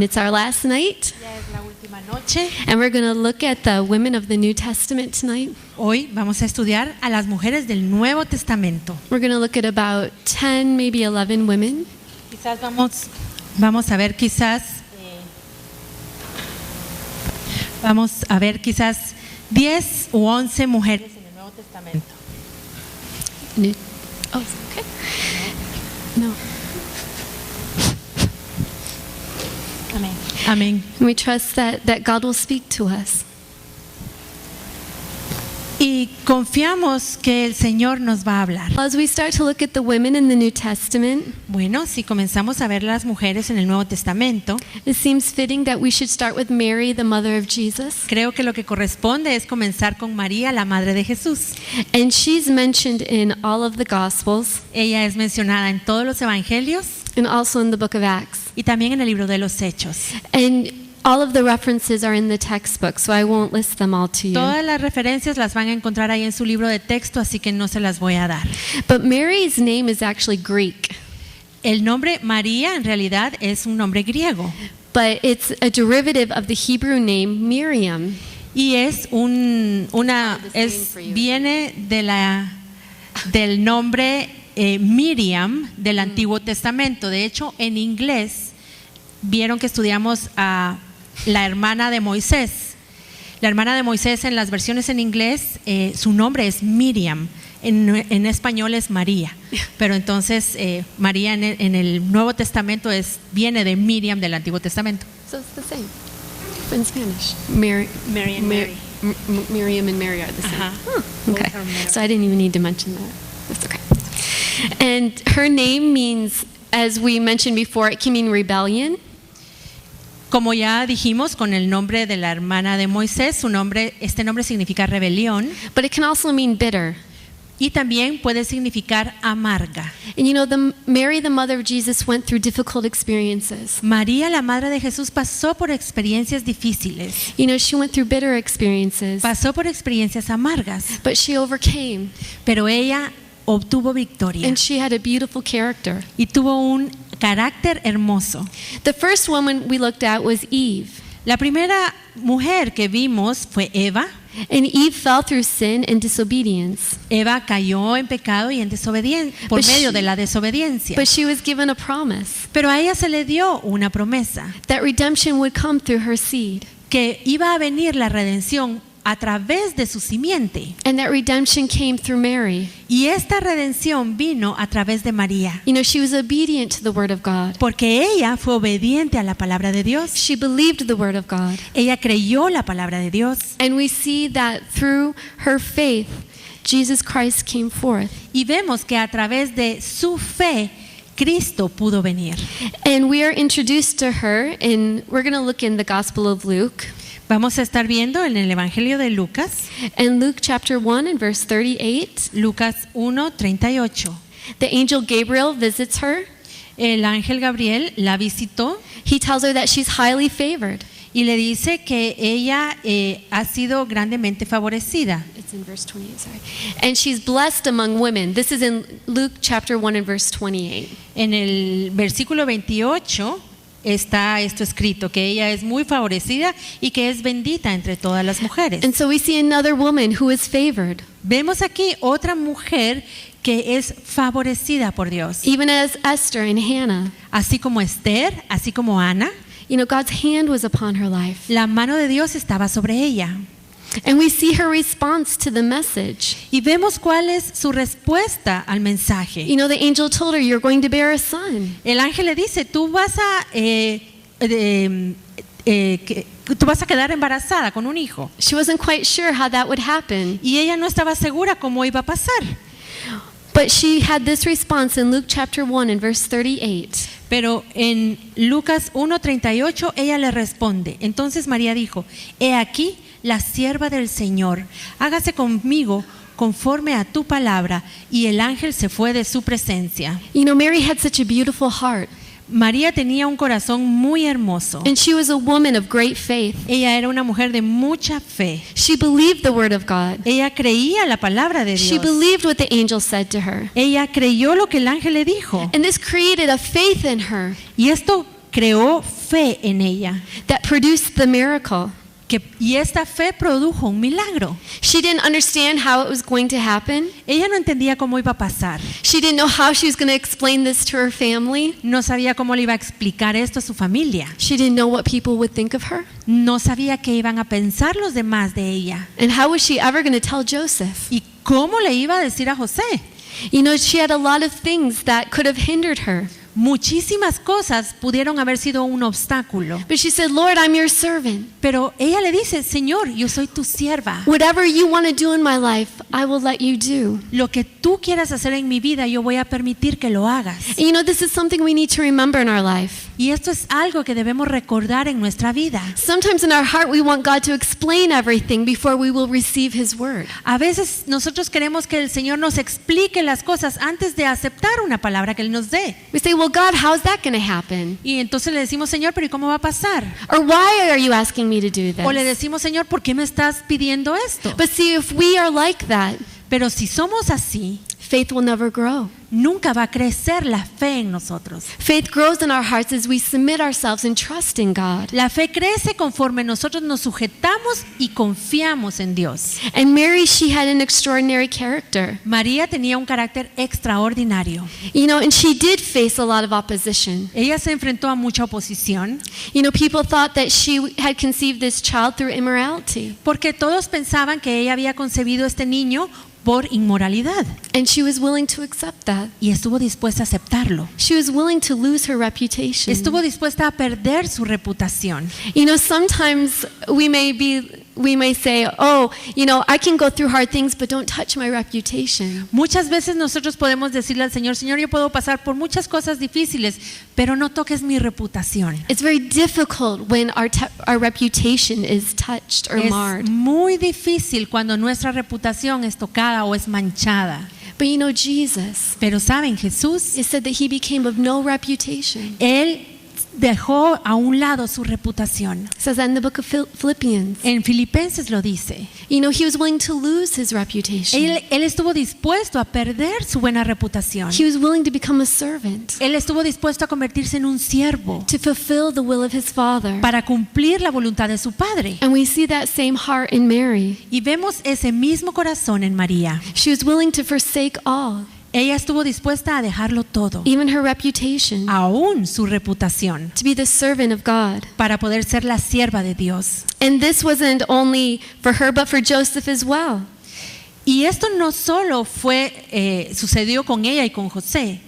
It's our last night, Ya es la última noche. and we're going to look at the women of the New Testament tonight. Hoy vamos a estudiar a las mujeres del Nuevo Testamento. We're going to look at about 10, maybe 11 women. Quizás vamos a ver quizás 10 u 11 mujeres en el Nuevo Testamento. Oh, okay. No. Amén. Amén. And we trust that God will speak to us. Y confiamos que el Señor nos va a hablar. As we start to look at the women in the New Testament, Bueno, si comenzamos a ver las mujeres en el Nuevo Testamento, it seems fitting that we should start with Mary, the mother of Jesus. creo que lo que corresponde es comenzar con María, la madre de Jesús. And she's mentioned in all of the Gospels Ella es mencionada en todos los evangelios and also in the book of Acts. y también en el libro de los Hechos. And all of the references are in the textbook, so I won't list them all to you. Todas las referencias las van a encontrar ahí en su libro de texto, así que no se las voy a dar. But Mary's name is actually Greek, El nombre María en realidad es un nombre griego but it's a derivative of the Hebrew name Miriam. y es viene del nombre Miriam del Antiguo Testamento. De hecho, en inglés vieron que estudiamos a la hermana de Moisés. La hermana de Moisés en las versiones en inglés, su nombre es Miriam. En español es María, pero entonces María en el Nuevo Testamento viene de Miriam del Antiguo Testamento. So it's the same in Spanish. Mary and Mary. Miriam and Mary are the same. Ajá. Okay. Both are Mary. So I didn't even need to mention that. That's okay. And her name means, as we mentioned before, it can mean rebellion. Como ya dijimos con el nombre de la hermana de Moisés, este nombre significa rebelión But it can also mean bitter. y también puede significar amarga. And you know, Mary, the mother of Jesus, went through difficult experiences. María, la madre de Jesús, pasó por experiencias difíciles, You know, she went through bitter experiences, pasó por experiencias amargas, but she overcame, pero ella obtuvo victoria and she had a beautiful character. y tuvo un carácter hermoso. The first woman we looked at was Eve. La primera mujer que vimos fue Eva. And Eve fell through sin and disobedience. Eva cayó en pecado y en desobediencia por But medio she- de la desobediencia. But she was given a promise Pero a ella se le dio una promesa, that redemption would come through her seed, que iba a venir la redención a través de su simiente. and that redemption came through Mary. Y esta redención vino a través de María, You know, she was obedient to the word of God. porque ella fue obediente a la palabra de Dios. She believed the word of God. Ella creyó la palabra de Dios. And we see that through her faith, Jesus Christ came forth. Y vemos que a través de su fe, Cristo pudo venir. And we are introduced to her, and we're going to look in the Gospel of Luke. Vamos a estar viendo en el Evangelio de Lucas, In Luke chapter 1 and verse 38, Lucas 1:38. the angel Gabriel visits her. El ángel Gabriel la visitó He tells her that she's highly favored. y le dice que ella ha sido grandemente favorecida. It's in verse 28, sorry. And she's blessed among women. This is in Luke chapter 1 and verse 28. En el versículo 28 está esto escrito, que ella es muy favorecida y que es bendita entre todas las mujeres. And so we see another woman who is favored, Vemos aquí otra mujer que es favorecida por Dios, even as Esther and Hannah. así como Esther, así como Ana. You know, God's hand was upon her life. La mano de Dios estaba sobre ella. And we see her response to the message. Y vemos cuál es su respuesta al mensaje. You know, the angel told her, "You're going to bear a son." El ángel le dice, tú vas a quedar embarazada con un hijo. She wasn't quite sure how that would happen, Y ella no estaba segura cómo iba a pasar. but she had this response in Luke chapter 1 and verse 38. Pero en Lucas 1:38 ella le responde. Entonces María dijo, he aquí la sierva del Señor, hágase conmigo conforme a tu palabra. Y el ángel se fue de su presencia. You know, Mary had such a beautiful heart, María tenía un corazón muy hermoso. and she was a woman of great faith. Ella era una mujer de mucha fe. She believed the word of God. Ella creía la palabra de She Dios. believed what the angel said to her. Ella creyó lo que el ángel le dijo. And this created a faith in her Y esto creó fe fe en ella. that produced the miracle. Y esta fe produjo un milagro. She didn't understand how it was going to happen. Ella no entendía cómo iba a pasar. She didn't know how she was going to explain this to her family. No sabía cómo le iba a explicar esto a su familia. She didn't know what people would think of her. No sabía qué iban a pensar los demás de ella. And how was she ever going to tell Joseph? ¿Y cómo le iba a decir a José? You know, she had a lot of things that could have hindered her. Muchísimas cosas pudieron haber sido un obstáculo. But she said, Lord, I'm your servant. Pero ella le dice, Señor, yo soy tu sierva. Whatever you want to do in my life, I will let you do. Lo que tú quieras hacer en mi vida, yo voy a permitir que lo hagas. And you know, this is something we need to remember in our life. Y esto es algo que debemos recordar en nuestra vida. Sometimes in our heart we want God to explain everything before we will receive His word. A veces nosotros queremos que el Señor nos explique las cosas antes de aceptar una palabra que Él nos dé. We say, well, God, how's that going to happen? Y entonces le decimos, Señor, pero ¿y cómo va a pasar? Or why are you asking me to do O le this? decimos, Señor, ¿por qué me estás pidiendo esto? But see, if we are like that, Pero si somos así, faith will never grow. nunca va a crecer la fe en nosotros. Faith grows in our hearts as we submit ourselves and trust in God. La fe crece conforme nosotros nos sujetamos y confiamos en Dios. And Mary, she had an extraordinary character. María tenía un carácter extraordinario. You know, and she did face a lot of opposition. Ella se enfrentó a mucha oposición You know, people thought that she had conceived this child through immorality. porque todos pensaban que ella había concebido este niño por inmoralidad And she was willing to accept that. y estuvo dispuesta a aceptarlo. She was willing to lose her reputation. Estuvo dispuesta a perder su reputación. You know, sometimes we may say, oh, you know, I can go through hard things, but don't touch my reputation. Muchas veces nosotros podemos decirle al Señor, Señor, yo puedo pasar por muchas cosas difíciles, pero no toques mi reputación. It's very difficult when our reputation is touched or Es marred. muy difícil cuando nuestra reputación es tocada o es manchada. But you know, Jesus, Pero saben, Jesús, it said that He became of no reputation. Él dejó a un lado su reputación. It says that in the book of Philippians. En Filipenses lo dice. You know, He was willing to lose His reputation. Él estuvo dispuesto a perder su buena reputación. He was willing to become a servant Él estuvo dispuesto a convertirse en un siervo to fulfill the will of His Father. para cumplir la voluntad de su Padre. And we see that same heart in Mary. Y vemos ese mismo corazón en María. She was willing to forsake all, Ella estuvo dispuesta a dejarlo todo, even her reputation, aún su reputación, to be the servant of God. para poder ser la sierva de Dios. And this wasn't only for her, but for Joseph as well. Y esto no solo sucedió con ella y con José.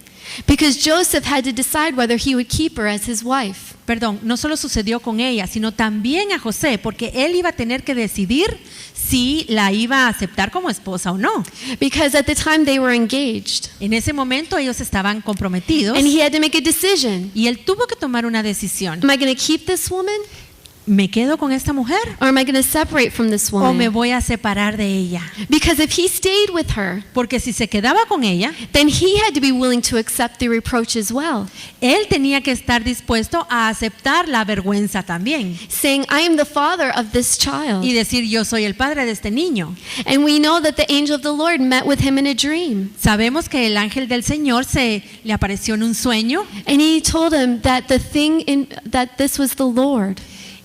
Because Joseph had to decide whether he would keep her as his wife. Perdón, no solo sucedió con ella, sino también a José, porque él iba a tener que decidir si la iba a aceptar como esposa o no. Because at the time they were engaged. En ese momento ellos estaban comprometidos And he had to make a decision. y él tuvo que tomar una decisión. Am I going to keep this woman? ¿Me quedo con esta mujer Or am I going to separate from this o me woman? voy a separar de ella? Because if he stayed with her, Porque si se quedaba con ella, then he had to be willing to accept the reproach as well. él tenía que estar dispuesto a aceptar la vergüenza también Saying, I am the father of this child. y decir, yo soy el padre de este niño. And we know that the angel of the Lord met with him in a dream. Sabemos que el ángel del Señor le apareció en un sueño And he told him that that this was the Lord.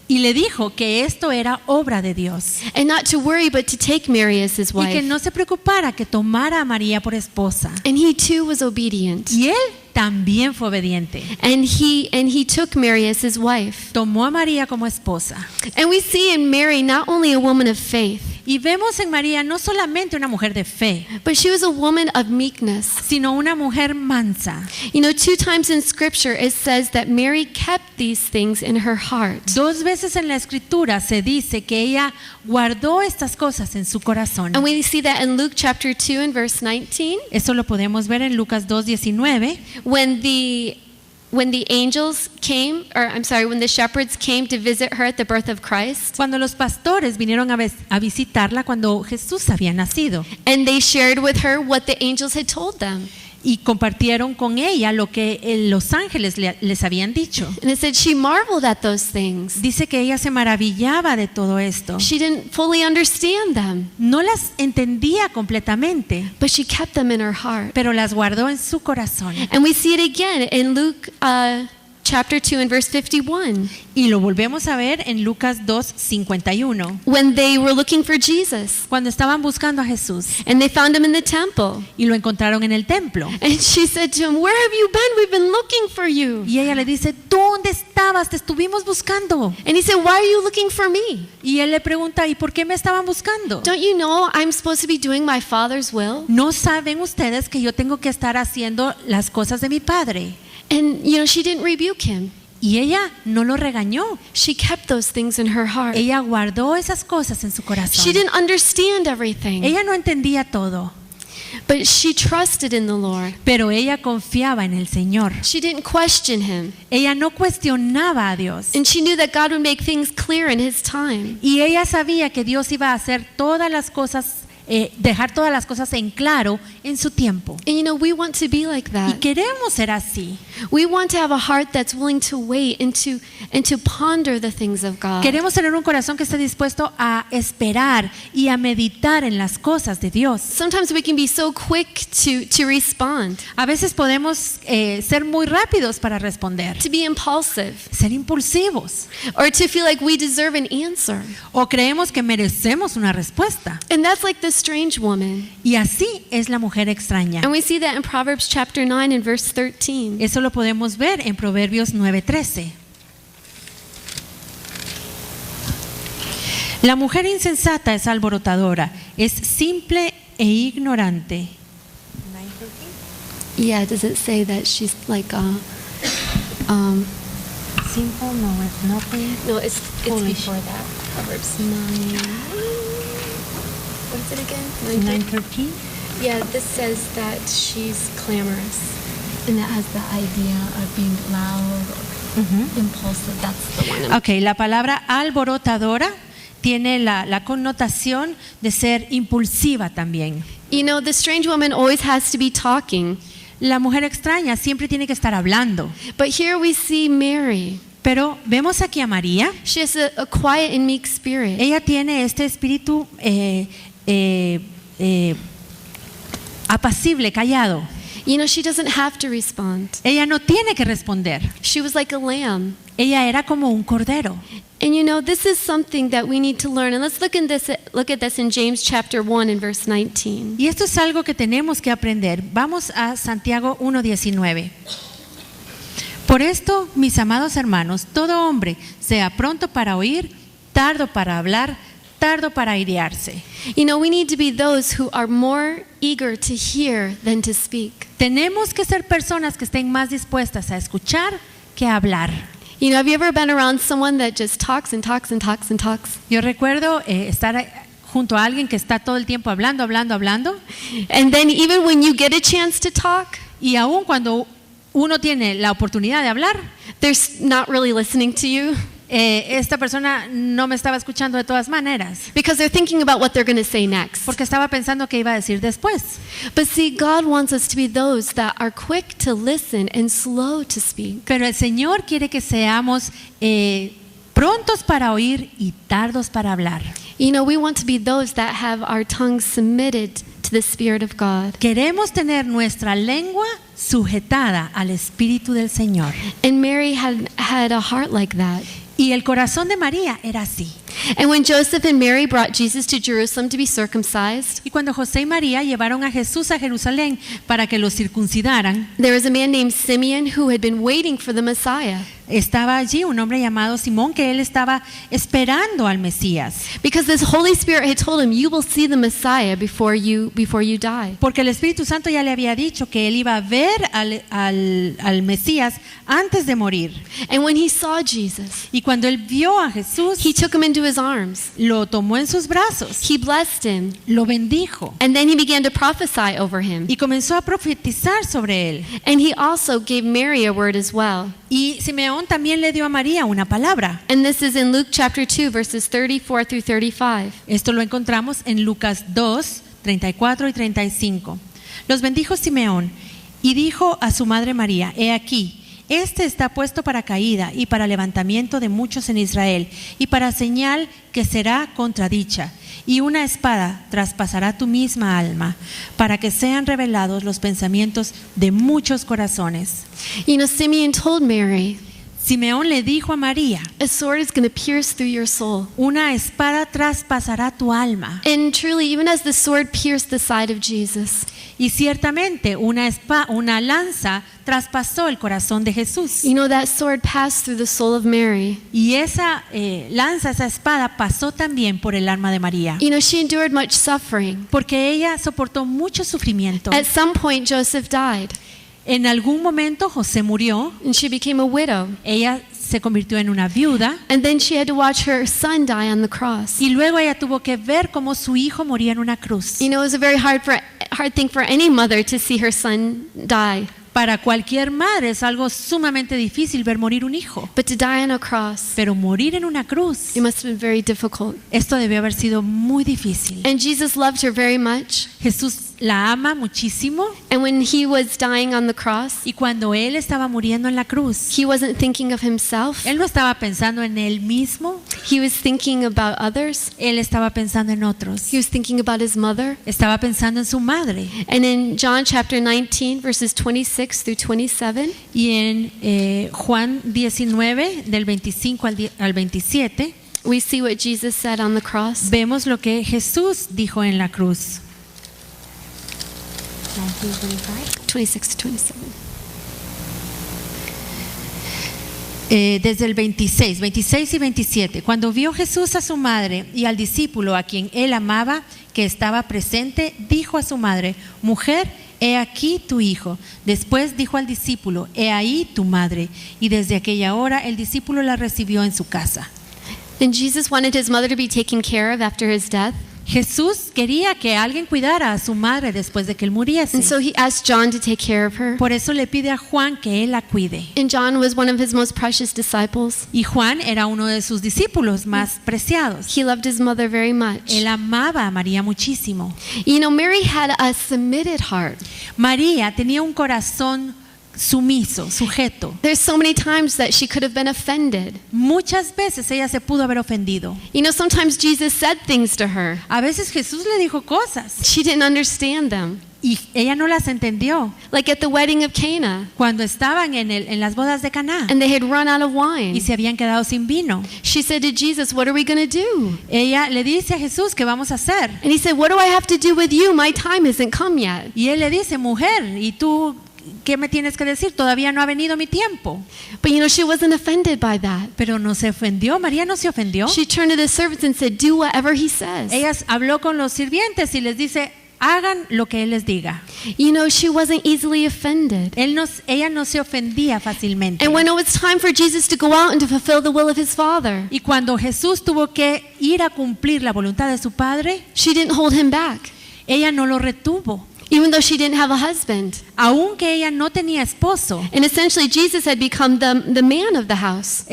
y le dijo que esto era obra de Dios And not to worry, but to take Mary as his y que wife. no se preocupara, que tomara a María por esposa. And he too was obedient. Y él también fue obediente. And he took Mary as his wife. Tomó a María como esposa. And we see in Mary not only a woman of faith, Y vemos en María no solamente una mujer de fe, but she was a woman of meekness. sino una mujer mansa. You know, 2 times in scripture it says that Mary kept these things in her heart. 2 veces en la escritura se dice que ella guardó estas cosas en su corazón. And we see that in Luke chapter 2 and verse 19, Eso lo podemos ver en Lucas 2:19, when the angels came, when the shepherds came to visit her at the birth of Christ, cuando los pastores vinieron a visitarla cuando Jesús había nacido and they shared with her what the angels had told them. y compartieron con ella lo que los ángeles les habían dicho. And it said she marveled at those things. Dice que ella se maravillaba de todo esto. She didn't fully understand them, No las entendía completamente, but she kept them in her heart. pero las guardó en su corazón. And we see it again in Luke chapter 2 and verse 51 Y lo volvemos a ver en Lucas 2:51, when they were looking for Jesus cuando estaban buscando a Jesús and they found him in the temple. y lo encontraron en el templo. And she said to him, "Where have you been? We've been looking for you." Y ella le dice, ¿tú dónde estabas? Te estuvimos buscando. And he said, "Why are you looking for me? Y él le pregunta, ¿y por qué me estaban buscando? Don't you know I'm supposed to be doing my Father's will?" ¿No saben ustedes que yo tengo que estar haciendo las cosas de mi padre? And she didn't rebuke him. Y ella no lo regañó. She kept those things in her heart. Ella guardó esas cosas en su corazón. She didn't understand everything, Ella no entendía todo, but she trusted in the Lord. pero ella confiaba en el Señor. She didn't question him, Ella no cuestionaba a Dios. and she knew that God would make things clear in his time. Y ella sabía que Dios iba a hacer todas las cosas, dejar todas las cosas en claro en su tiempo. And we want to be like Y that. queremos ser así. We want to have a heart that's willing to wait and to ponder the things of God. Queremos tener un corazón que esté dispuesto a esperar y a meditar en las cosas de Dios. Sometimes we can be so quick to respond, A veces podemos ser muy rápidos para responder, to be impulsive, ser impulsivos, or to feel like we deserve an answer. o creemos que merecemos una respuesta. And that's like the strange woman. Y así es la mujer extraña. And we see that in Proverbs chapter 9 and verse 13. Eso lo podemos ver en Proverbios 9:13. La mujer insensata es alborotadora, es simple e ignorante. Yeah, does it say that she's like Simple, no, it's nothing. no, it's before that. Proverbs 9. What is it again? 9:13. Yeah, this says that she's clamorous. And that has the idea of being loud or impulsive. That's the one. Ok, la palabra alborotadora tiene la connotación de ser impulsiva también. The strange woman always has to be talking. La mujer extraña siempre tiene que estar hablando. But here we see Mary. Pero vemos aquí a María. She has a quiet and meek spirit. Ella tiene este espíritu apacible, callado. She doesn't have to respond. Ella no tiene que responder. She was like a lamb. Ella era como un cordero. And this is something that we need to learn. And let's look at this in James chapter 1 and verse 19. Y esto es algo que tenemos que aprender. Vamos a Santiago 1:19. Por esto, mis amados hermanos, todo hombre sea pronto para oír, tardo para hablar, tardo para airearse. We need to be those who are more eager to hear than to speak. Tenemos que ser personas que estén más dispuestas a escuchar que a hablar. Have you ever been around someone that just talks and talks and talks and talks? Yo recuerdo estar junto a alguien que está todo el tiempo hablando. And then even when you get a chance to talk, Y aún cuando uno tiene la oportunidad de hablar, they're not really listening to you esta persona no me estaba escuchando de todas maneras, because they're thinking about what they're going to say next. porque estaba pensando qué iba a decir después. But see, God wants us to be those that are quick to listen and slow to speak. Pero el Señor quiere que seamos prontos para oír y tardos para hablar. We want to be those that have our tongues submitted to the Spirit of God. Queremos tener nuestra lengua sujetada al Espíritu del Señor. And Mary had a heart like that. Y el corazón de María era así. And when Joseph and Mary brought Jesus to Jerusalem to be circumcised, Y cuando José y María llevaron a Jesús a Jerusalén para que lo circuncidaran, there was a man named Simeon who had been waiting for the Messiah. estaba allí un hombre llamado Simón, que él estaba esperando al Mesías, Because this Holy Spirit had told him, you will see the Messiah before you die. porque el Espíritu Santo ya le había dicho que él iba a ver al Mesías antes de morir. And when he saw Jesus, Y cuando él vio a Jesús, he took him into his arms. lo tomó en sus brazos, He blessed him. lo bendijo And then he began to prophesy over him. y comenzó a profetizar sobre él. And he also gave Mary a word as well. Y Simeón también le dio a María una palabra. And this is in Luke chapter 2, verses 34 through 35. Esto lo encontramos en Lucas 2, 34 y 35. Los bendijo Simeón y dijo a su madre María: He aquí, este está puesto para caída y para levantamiento de muchos en Israel, y para señal que será contradicha, y una espada traspasará tu misma alma, para que sean revelados los pensamientos de muchos corazones. Simeon told Mary, Simeón le dijo a María, a sword is going to pierce through your soul. una espada traspasará tu alma. And truly, even as the sword pierced the side of Jesus, Y ciertamente una lanza traspasó el corazón de Jesús. you know, that sword passed through the soul of Mary. Y esa lanza, esa espada pasó también por el alma de María. You know, she endured much suffering. Porque ella soportó mucho sufrimiento. At some point, Joseph died, En algún momento José murió. and she became a widow. Ella se convirtió en una viuda. And then she had to watch her son die on the cross. Y luego ella tuvo que ver cómo su hijo moría en una cruz. You know, it was a very hard thing for any mother to see her son die. Para cualquier madre es algo sumamente difícil ver morir un hijo. But to die on a cross, Pero morir en una cruz, it must have been very difficult. esto debió haber sido muy difícil. And Jesus loved her very much. Jesús la ama muchísimo. And when he was dying on the cross, Y cuando él estaba muriendo en la cruz, he wasn't thinking of himself. él no estaba pensando en él mismo. He was thinking about others. Él estaba pensando en otros. He was thinking about his mother. Estaba pensando en su madre. And in John chapter 19, verses 26 through 27, Y en Juan 19, del 25 al 27, we see what Jesus said on the cross. vemos lo que Jesús dijo en la cruz. 26 to 27. Desde el 26 y 27. Cuando vio Jesús a su madre y al discípulo a quien él amaba, que estaba presente, dijo a su madre: Mujer, he aquí tu hijo. Después dijo al discípulo: He ahí tu madre. Y desde aquella hora el discípulo la recibió en su casa. And Jesus wanted his mother to be taken care of after his death. Jesús quería que alguien cuidara a su madre después de que él muriese. And so he asked John to take care of her. Por eso le pide a Juan que él la cuide. And John was one of his most precious disciples. Y Juan era uno de sus discípulos más preciados. He loved his mother very much. Él amaba a María muchísimo. You know, Mary had a submitted heart. María tenía un corazón sumiso, sujeto. There's so many times that she could have been offended. Muchas veces ella se pudo haber ofendido. You know, sometimes Jesus said things to her. A veces Jesús le dijo cosas She didn't understand them. y ella no las entendió. Like at the wedding of Cana, Cuando estaban en las bodas de Caná and they had run out of y wine. se habían quedado sin vino, She said to Jesus, "What are we going to do?" ella le dice a Jesús: ¿qué vamos a hacer? And he said, "What do I have to do with you? My time hasn't come yet." Y él le dice: mujer, ¿y tú qué me tienes que decir? Todavía no ha venido mi tiempo. But you know, she wasn't offended by that. Pero no se ofendió, María no se ofendió. She turned to the servants and said, "Do whatever he says." Ella habló con los sirvientes y les dice: hagan lo que él les diga. You know, she wasn't easily offended. Ella no se ofendía fácilmente. And when it was time for Jesus to go out and to fulfill the will of his Father, Y cuando Jesús tuvo que ir a cumplir la voluntad de su Padre, she didn't hold him back, ella no lo retuvo. even though she didn't have a husband. Aunque ella no tenía esposo. And essentially, Jesus had become the man of the house.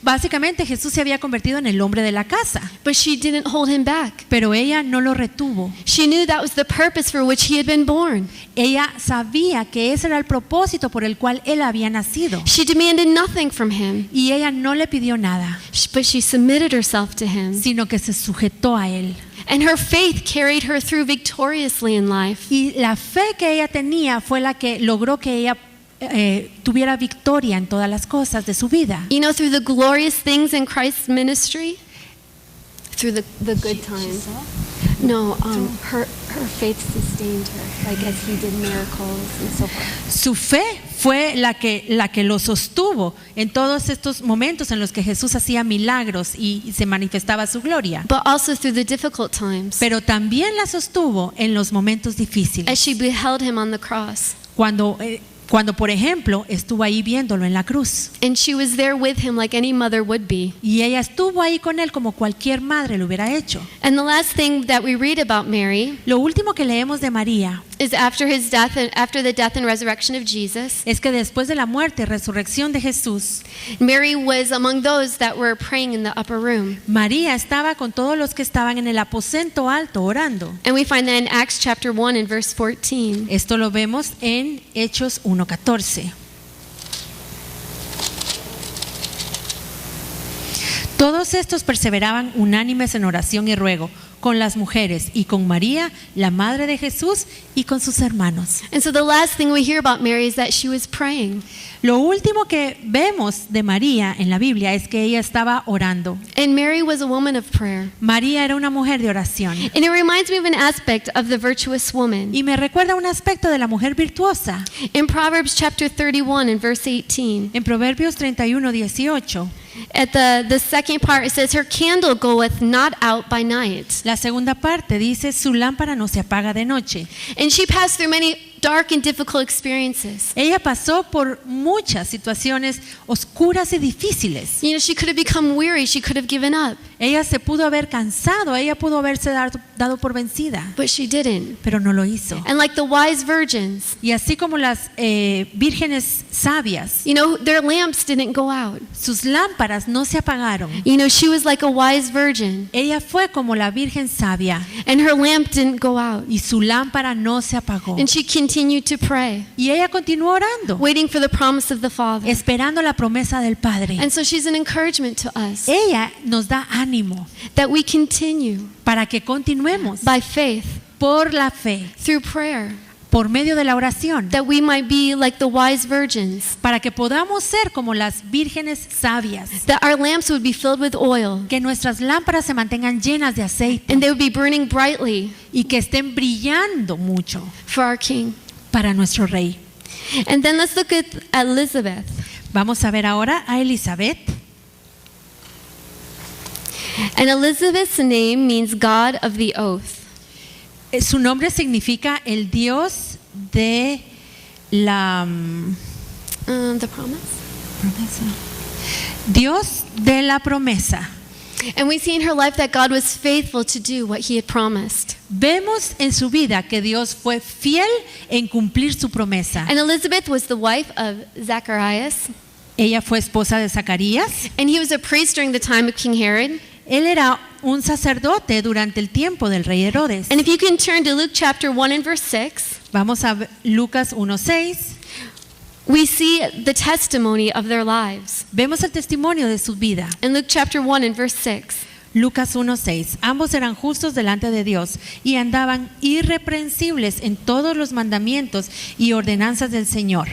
Básicamente Jesús se había convertido en el hombre de la casa. But she didn't hold him back. Pero ella no lo retuvo. She knew that was the purpose for which he had been born. Ella sabía que ese era el propósito por el cual él había nacido. She demanded nothing from him, Y ella no le pidió nada, but she submitted herself to him. sino que se sujetó a él. And her faith carried her through victoriously in life. Y la fe que ella tenía fue la que logró que ella tuviera victoria en todas las cosas de su vida. You know, through the glorious things in Christ's ministry, through the good times. No, her faith sustained her, like as he did miracles and so forth. Su fe fue la que lo sostuvo en todos estos momentos en los que Jesús hacía milagros y se manifestaba su gloria. But also through the difficult times, Pero también la sostuvo en los momentos difíciles. as she beheld him on the cross. Cuando, por ejemplo, estuvo ahí viéndolo en la cruz. And she was there with him like any mother would be. Y ella estuvo ahí con él como cualquier madre lo hubiera hecho. And the last thing that we read about Mary Lo último que leemos de María is after his death and after the death and resurrection of Jesus, es que después de la muerte y resurrección de Jesús, Mary was among those that were praying in the upper room. María estaba con todos los que estaban en el aposento alto orando. And we find that in Acts chapter 1 and verse 14. Esto lo vemos en Hechos 1:14. Todos estos perseveraban unánimes en oración y ruego con las mujeres y con María, la madre de Jesús, y con sus hermanos. And so the last thing we hear about Mary is that she was praying. Lo último que vemos de María en la Biblia es que ella estaba orando. And Mary was a woman of prayer. María era una mujer de oración. And it reminds me of an aspect of the virtuous woman. Y me recuerda un aspecto de la mujer virtuosa. In Proverbs chapter 31 and verse 18, En Proverbios 31:18, at the second part it says, her candle goeth not out by night. la segunda parte dice, su lámpara no se apaga de noche. And she passed through many dark and difficult experiences. Ella pasó por muchas situaciones oscuras y difíciles. You know, she could have become weary, she could have given up, Ella se pudo haber cansado, ella pudo haberse dado por vencida, but she didn't. pero no lo hizo. And like the wise virgins, Y así como las vírgenes sabias, you know, their lamps didn't go out. sus lámparas no se apagaron. You know, she was like a wise virgin, Ella fue como la virgen sabia and her lamp didn't go out. y su lámpara no se apagó. And she continued to pray, Y ella continuó orando, waiting for the promise of the Father. esperando la promesa del Padre. And so she's an encouragement to us Ella nos da ánimo that we continue para que continuemos by faith, por la fe, through prayer, por medio de la oración, that we might be like the wise virgins, para que podamos ser como las vírgenes sabias, that our lamps would be filled with oil, que nuestras lámparas se mantengan llenas de aceite and they would be burning brightly y que estén brillando mucho for our King. para nuestro Rey. And then let's look at Elizabeth. Vamos a ver ahora a Elizabeth. And Elizabeth's name means God of the oath. Su nombre significa el Dios de la The promise. promesa. Dios de la promesa. And we see in her life that God was faithful to do what he had promised. Vemos en su vida que Dios fue fiel en cumplir su promesa. And Elizabeth was the wife of Zacharias, Ella fue esposa de Zacarías. and he was a priest during the time of King Herod. Él era un sacerdote durante el tiempo del rey Herodes. And if you can turn to Luke chapter 1 and verse 6, Vamos a ver Lucas 1:6. we see the testimony of their lives. Vemos el testimonio de su vida. In Luke chapter 1 and verse 6, Lucas 1:6. Ambos eran justos delante de Dios y andaban irreprensibles en todos los mandamientos y ordenanzas del Señor.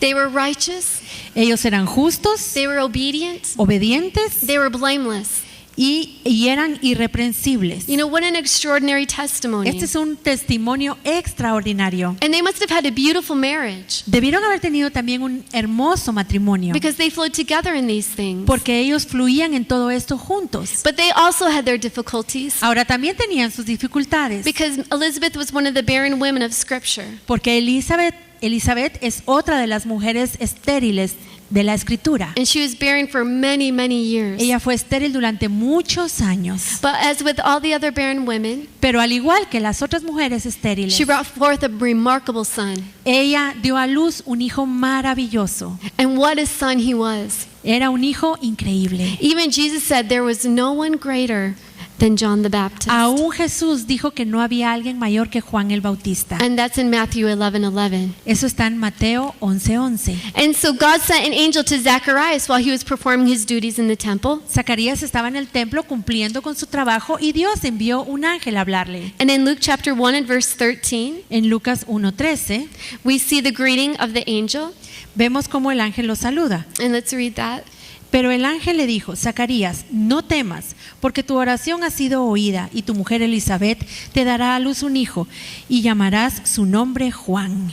they were righteous, Ellos eran justos, they were obedient, obedientes they were blameless. y eran irreprensibles. You know, what an extraordinary testimony. Este es un testimonio extraordinario. And they must have had a beautiful marriage Debieron haber tenido también un hermoso matrimonio, because they flowed together in these things. porque ellos fluían en todo esto juntos. But they also had their difficulties Ahora también tenían sus dificultades, because Elizabeth was one of the barren women of Scripture. porque Elizabeth es otra de las mujeres estériles de la Escritura. And she was barren for many, many years. Ella fue estéril durante muchos años, But as with all the other barren women, pero al igual que las otras mujeres estériles, she brought forth a remarkable son. ella dio a luz un hijo maravilloso. And what a son he was. Era un hijo increíble. Even Jesus said there was no one greater than John the Baptist. Aún Jesús dijo que no había alguien mayor que Juan el Bautista. And that's in Matthew 11:11. Eso está en Mateo 11:11. And so God sent an angel to Zacharias while he was performing his duties in the temple. Zacarías estaba en el templo cumpliendo con su trabajo y Dios envió un ángel a hablarle. And in Luke chapter 1 and verse 13, En Lucas 1:13 we see the greeting of the angel. vemos cómo el ángel lo saluda. And let's read that. Pero el ángel le dijo: Zacarías, no temas, porque tu oración ha sido oída y tu mujer Elizabeth te dará a luz un hijo y llamarás su nombre Juan.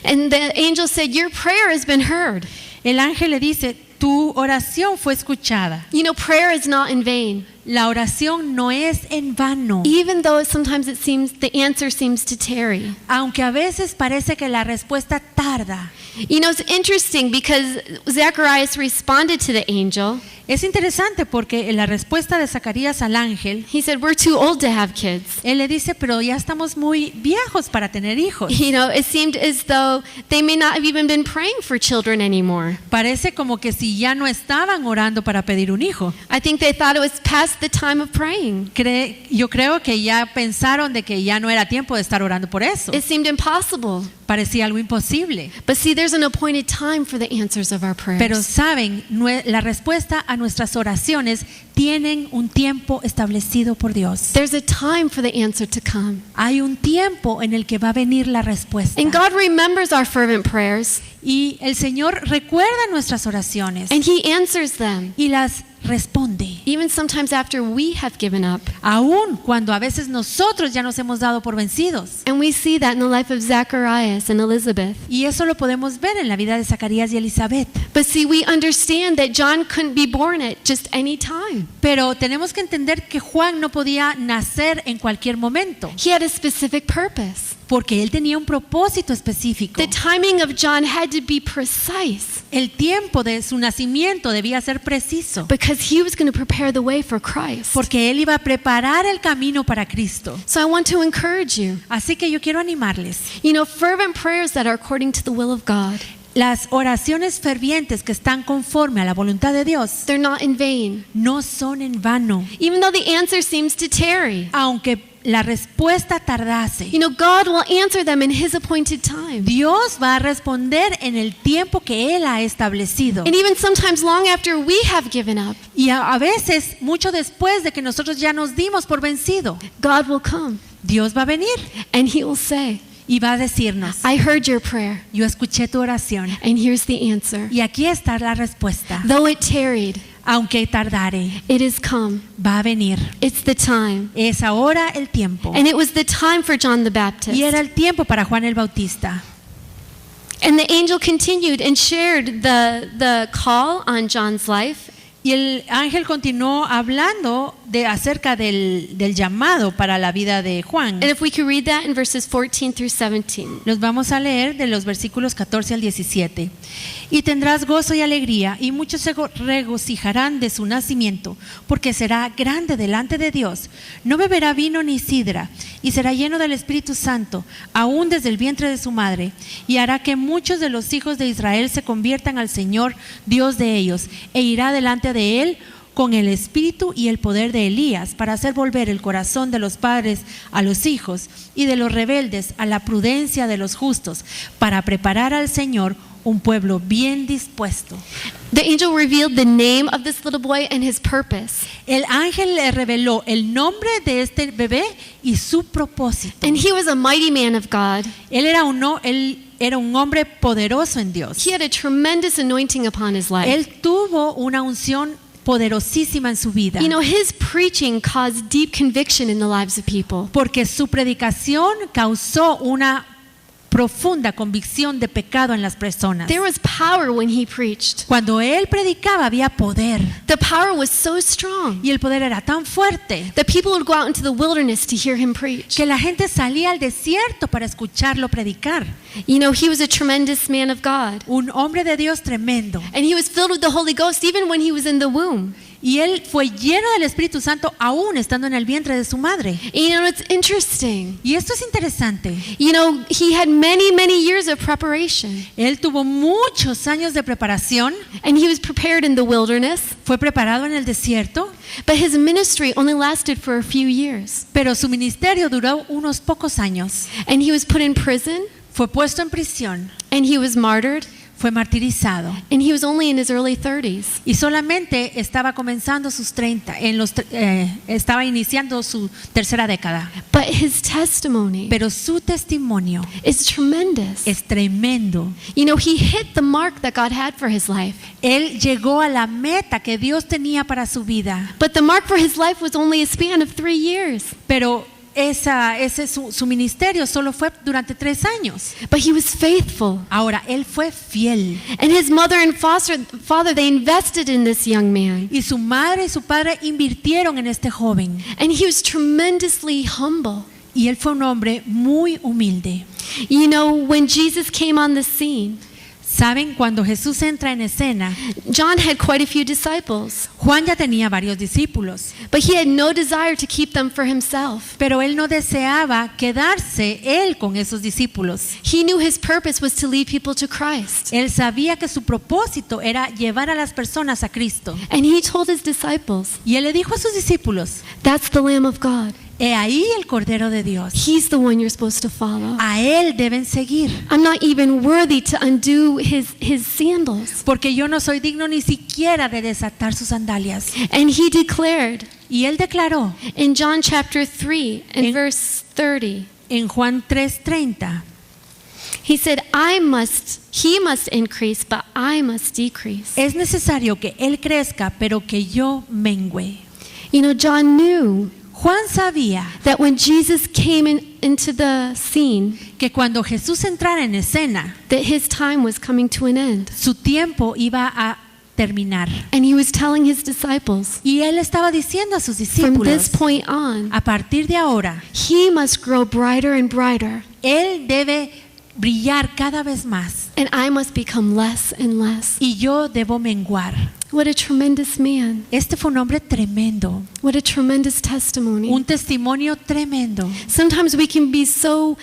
And the angel said, your prayer has been heard. El ángel le dice: tu oración fue escuchada. You know, prayer is not in vain. La oración no es en vano, Even though sometimes it seems the answer seems to tarry. aunque a veces parece que la respuesta tarda. You know, it's interesting because Zacharias responded to the angel. Es interesante porque en la respuesta de Zacarías al ángel, He said, we're too old to have kids. él le dice: pero ya estamos muy viejos para tener hijos. You know, it seemed as though they may not have even been praying for children anymore. Parece como que si ya no estaban orando para pedir un hijo. I think they thought it was past the time of praying. Yo creo que ya pensaron de que ya no era tiempo de estar orando por eso. It seemed impossible. Parecía algo imposible. But see, there's an appointed time for the answers of our prayers. Pero saben, la respuesta a nuestras oraciones tienen un tiempo establecido por Dios. There's a time for the answer to come. Hay un tiempo en el que va a venir la respuesta. And God remembers our fervent prayers, Y el Señor recuerda nuestras oraciones and He answers them, y las responde. even sometimes after we have given up. Aún cuando a veces nosotros ya nos hemos dado por vencidos. And we see that in the life of Zacharias and Elizabeth. Y eso lo podemos ver en la vida de Zacarías y Elizabeth. But see, we understand that John couldn't be born at just any time. Pero tenemos que entender que Juan no podía nacer en cualquier momento, He had a specific purpose. porque él tenía un propósito específico. The timing of John had to be precise El tiempo de su nacimiento debía ser preciso, because he was going to prepare the way for Christ. porque él iba a preparar el camino para Cristo. So I want to encourage you. Así que yo quiero animarles. You know, fervent prayers that are according to the will of God, Las oraciones fervientes que están conforme a la voluntad de Dios they're not in vain. no son en vano, Even though the answer seems to tarry, aunque la respuesta tardase. you know, God will answer them in His appointed time. Dios va a responder en el tiempo que Él ha establecido. And even sometimes long after we have given up, Y a veces, mucho después de que nosotros ya nos dimos por vencido, God will come Dios va a venir and He will say, y va a decirnos: I heard your prayer, yo escuché tu oración and here's the answer. y aquí está la respuesta. Though it tarried, Aunque tardare, it is come. va a venir. It's the time. Es ahora el tiempo. And it was the time for John the Y Baptist. era el tiempo para Juan el Bautista. And the angel continued and shared the call on John's life. Y el ángel continuó hablando acerca del llamado para la vida de Juan. And if we could read that in verses 14 through 17. Los vamos a leer de los versículos 14 al 17. Y tendrás gozo y alegría, y muchos se regocijarán de su nacimiento, porque será grande delante de Dios. No beberá vino ni sidra, y será lleno del Espíritu Santo, aún desde el vientre de su madre. Y hará que muchos de los hijos de Israel se conviertan al Señor, Dios de ellos, e irá delante de él con el espíritu y el poder de Elías, para hacer volver el corazón de los padres a los hijos y de los rebeldes a la prudencia de los justos, para preparar al Señor un pueblo bien dispuesto. The angel revealed the name of this little boy and his purpose. El ángel le reveló el nombre de este bebé y su propósito. And he was a mighty man of God. Él era un hombre poderoso en Dios. He had a tremendous anointing upon his life. Él tuvo una unción poderosísima en su vida. You know, his preaching caused deep conviction in the lives of people. Porque su predicación causó una profunda convicción de pecado en las personas. There was power when he preached. Cuando él predicaba había poder, The power was so strong y el poder era tan fuerte that people would go out into the wilderness to hear him preach. que la gente salía al desierto para escucharlo predicar. You know, he was a tremendous man of God. Un hombre de Dios tremendo. And he was filled with the Holy Ghost even when he was in the womb. Y él fue lleno del Espíritu Santo aún estando en el vientre de su madre. And you know, it's interesting. Y esto es interesante. You know, he had many, many years of preparation. Él tuvo muchos años de preparación, And he was prepared in the wilderness. fue preparado en el desierto, But his ministry only lasted for a few years. pero su ministerio duró unos pocos años. And he was put in prison. Fue puesto en prisión, And he was martyred. fue martirizado. And he was only in his early 30s. Y solamente estaba comenzando sus 30, estaba iniciando su tercera década. But his testimony Pero su testimonio is tremendous. es tremendo. You know, he hit the mark that God had for his life. Él llegó a la meta que Dios tenía para su vida. But the mark for his life was only a span of 3 years. Pero su ministerio solo fue durante 3 años. But he was faithful. Ahora, él fue fiel. And his mother and father, they invested in this young man. Y su madre y su padre invirtieron en este joven. And he was tremendously humble. Y él fue un hombre muy humilde. You know, when Jesus came on the scene, Saben, cuando Jesús entra en escena, John had quite a few disciples. Juan ya tenía varios discípulos, But he had no desire to keep them for himself. pero él no deseaba quedarse él con esos discípulos. He knew his purpose was to lead people to Christ. Él sabía que su propósito era llevar a las personas a Cristo. And he told his disciples, Y él le dijo a sus discípulos: that's the Lamb of God. He ahí el Cordero de Dios. He's the one you're supposed to follow. A él deben seguir. I'm not even worthy to undo his sandals. Porque yo no soy digno ni siquiera de desatar sus sandalias. And he declared Y él declaró in John chapter 3 and In- verse 30, en Juan 3:30, he said, he must increase, but I must decrease. es necesario que él crezca, pero que yo mengüe. You know, John knew Juan sabía that when Jesus came into the scene, que cuando Jesús entrara en escena, that his time was coming to an end. su tiempo iba a terminar. And he was telling his disciples, Y él estaba diciendo a sus from this discípulos, point on, a partir de ahora, he must grow brighter and brighter, él debe brillar cada vez más and I must become less and less. y yo debo menguar. What a tremendous man. Este fue un hombre tremendo, What a tremendous testimony. un testimonio tremendo. Sometimes we can be so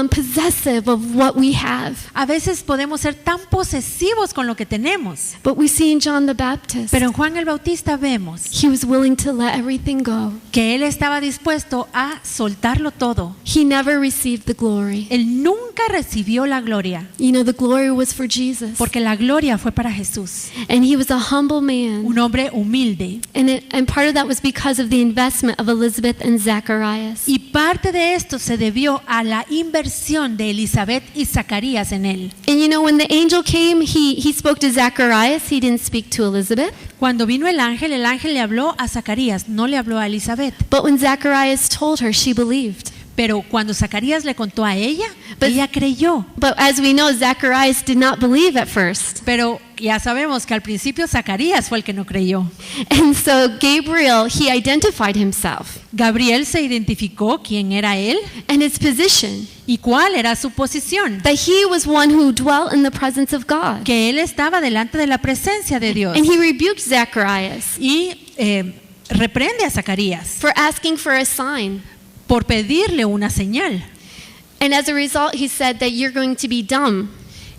possessive of what we have. A veces podemos ser tan posesivos con lo que tenemos, But we see in John the Baptist, pero en Juan el Bautista vemos he was willing to let everything go. que él estaba dispuesto a soltarlo todo. He never received the glory. Él nunca recibió la gloria, You know, the glory was for Jesus. porque la gloria fue para Jesús, And he was a humble man. un hombre humilde. And part of that was because of the investment of Elizabeth and Zacharias. Y parte de esto se debió a la inversión de Elizabeth y Zacarías en él. And you know, when the angel came, he spoke to Zacharias. He didn't speak to Elizabeth. Cuando vino el ángel le habló a Zacarías, no le habló a Elizabeth. But when Zacharias told her, she believed. Pero cuando Zacarías le contó a ella, But- ella creyó. But as we know, Zacharias did not believe at first. Pero ya sabemos que al principio Zacarías fue el que no creyó. And so Gabriel, he identified himself Gabriel se identificó quién era él and his position, y cuál era su posición. that he was one who dwelt in the presence of God. Que él estaba delante de la presencia de Dios. And he rebuked Zacharias Y reprende a Zacarías for asking for a sign. por pedirle una señal. And as a result, he said that you're going to be dumb.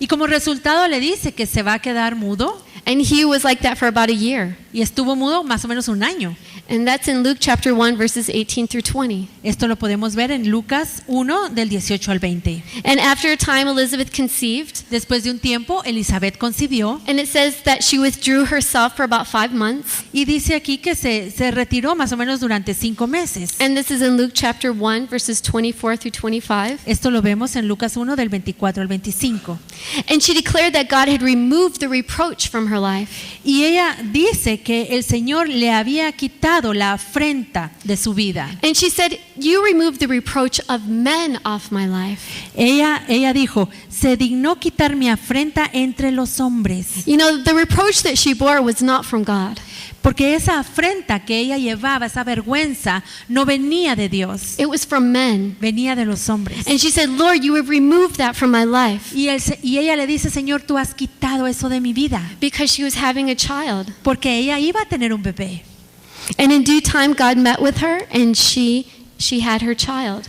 Y como resultado le dice que se va a quedar mudo. And he was like that for about a year. Y estuvo mudo más o menos un año. And that's in Luke chapter 1, verses 18 through 20. Esto lo podemos ver en Lucas 1 del 18 al 20. And after a time, Elizabeth conceived. Después de un tiempo, Elizabeth concibió. And it says that she withdrew herself for about 5 months. Y dice aquí que se retiró más o menos durante 5 meses. And this is in Luke chapter 1, verses 24 through 25. Esto lo vemos en Lucas 1 del 24 al 25. And she declared that God had removed the reproach from her life. Y ella dice que el Señor le había quitado la afrenta de su vida. And she said, you removed the reproach of men off my life. Ella dijo, se dignó quitar mi afrenta entre los hombres. You know, the reproach that she bore was not from God. Porque esa afrenta que ella llevaba, esa vergüenza, no venía de Dios, It was from men. venía de los hombres. And she said, Lord, you have removed that from my life. Y ella le dice, Señor, tú has quitado eso de mi vida. Because she was having a child. Porque ella iba a tener un bebé. And in due time, God met with her and she had her child.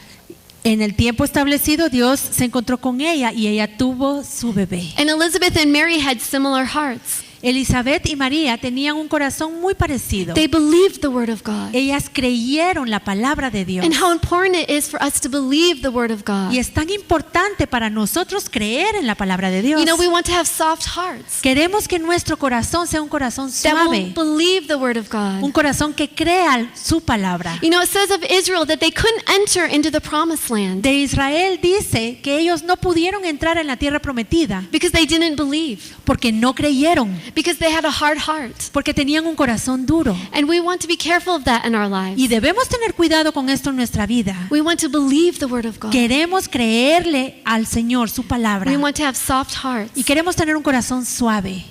En el tiempo establecido, Dios se encontró con ella y ella tuvo su bebé. And Elizabeth and Mary had similar hearts. Elizabeth y María tenían un corazón muy parecido. They believed the word of God. Ellas creyeron la palabra de Dios. And how important it is for us to believe the word of God. Y es tan importante para nosotros creer en la palabra de Dios. You know, we want to have soft hearts Queremos que nuestro corazón sea un corazón that will suave, believe the word of un God. corazón que crea su palabra. You know, it says of Israel that they couldn't enter into the promised land De Israel dice que ellos no pudieron entrar en la tierra prometida because they didn't believe, porque no creyeron, because they had a hard heart. porque tenían un corazón duro. And we want to be careful of that in our lives. Y debemos tener cuidado con esto en nuestra vida. We want to believe the word of God. Queremos creerle al Señor su palabra We want to have soft hearts. y queremos tener un corazón suave.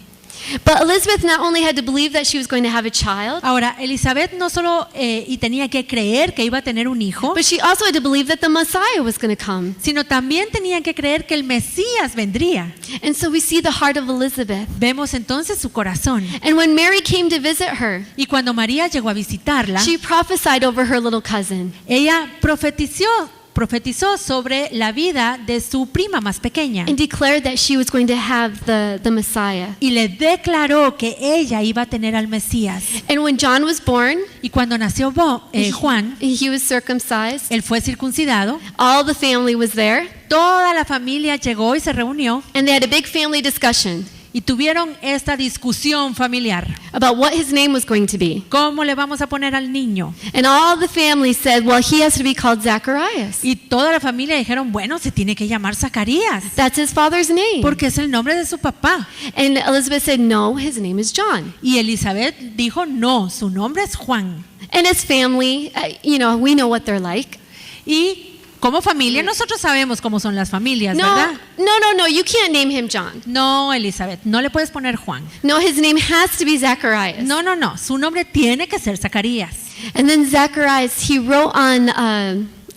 But Elizabeth not only had to believe that she was going to have a child, Ahora, Elizabeth no solo y tenía que creer que iba a tener un hijo, but she also had to believe that the Messiah was going to come. sino también tenía que creer que el Mesías vendría. And so we see the heart of Elizabeth. Vemos entonces su corazón. And when Mary came to visit her, Y cuando María llegó a visitarla, she prophesied over her little cousin. ella profetizó profetizó sobre la vida de su prima más pequeña and declared that she was going to have the Messiah. y le declaró que ella iba a tener al Mesías. And when John was born, Y cuando nació Juan, he was circumcised. él fue circuncidado. All the family was there, Toda la familia llegó y se reunió and they had a big family discussion y tuvieron esta discusión familiar. about what his name was going to be. ¿Cómo le vamos a poner al niño? And all the family said, well, he has to be called Zacharias. Y toda la familia dijeron, bueno, se tiene que llamar Zacarías, That's his father's name. porque es el nombre de su papá. And Elizabeth said, no, his name is John. Y Elizabeth dijo, no, su nombre es Juan. And his family, we know what they're like. Y como familia, nosotros sabemos cómo son las familias, ¿verdad? No, you can't name him John. No, Elizabeth, no le puedes poner Juan. No, his name has to be Zacharias. No, su nombre tiene que ser Zacarías. And then Zacharias, he wrote on,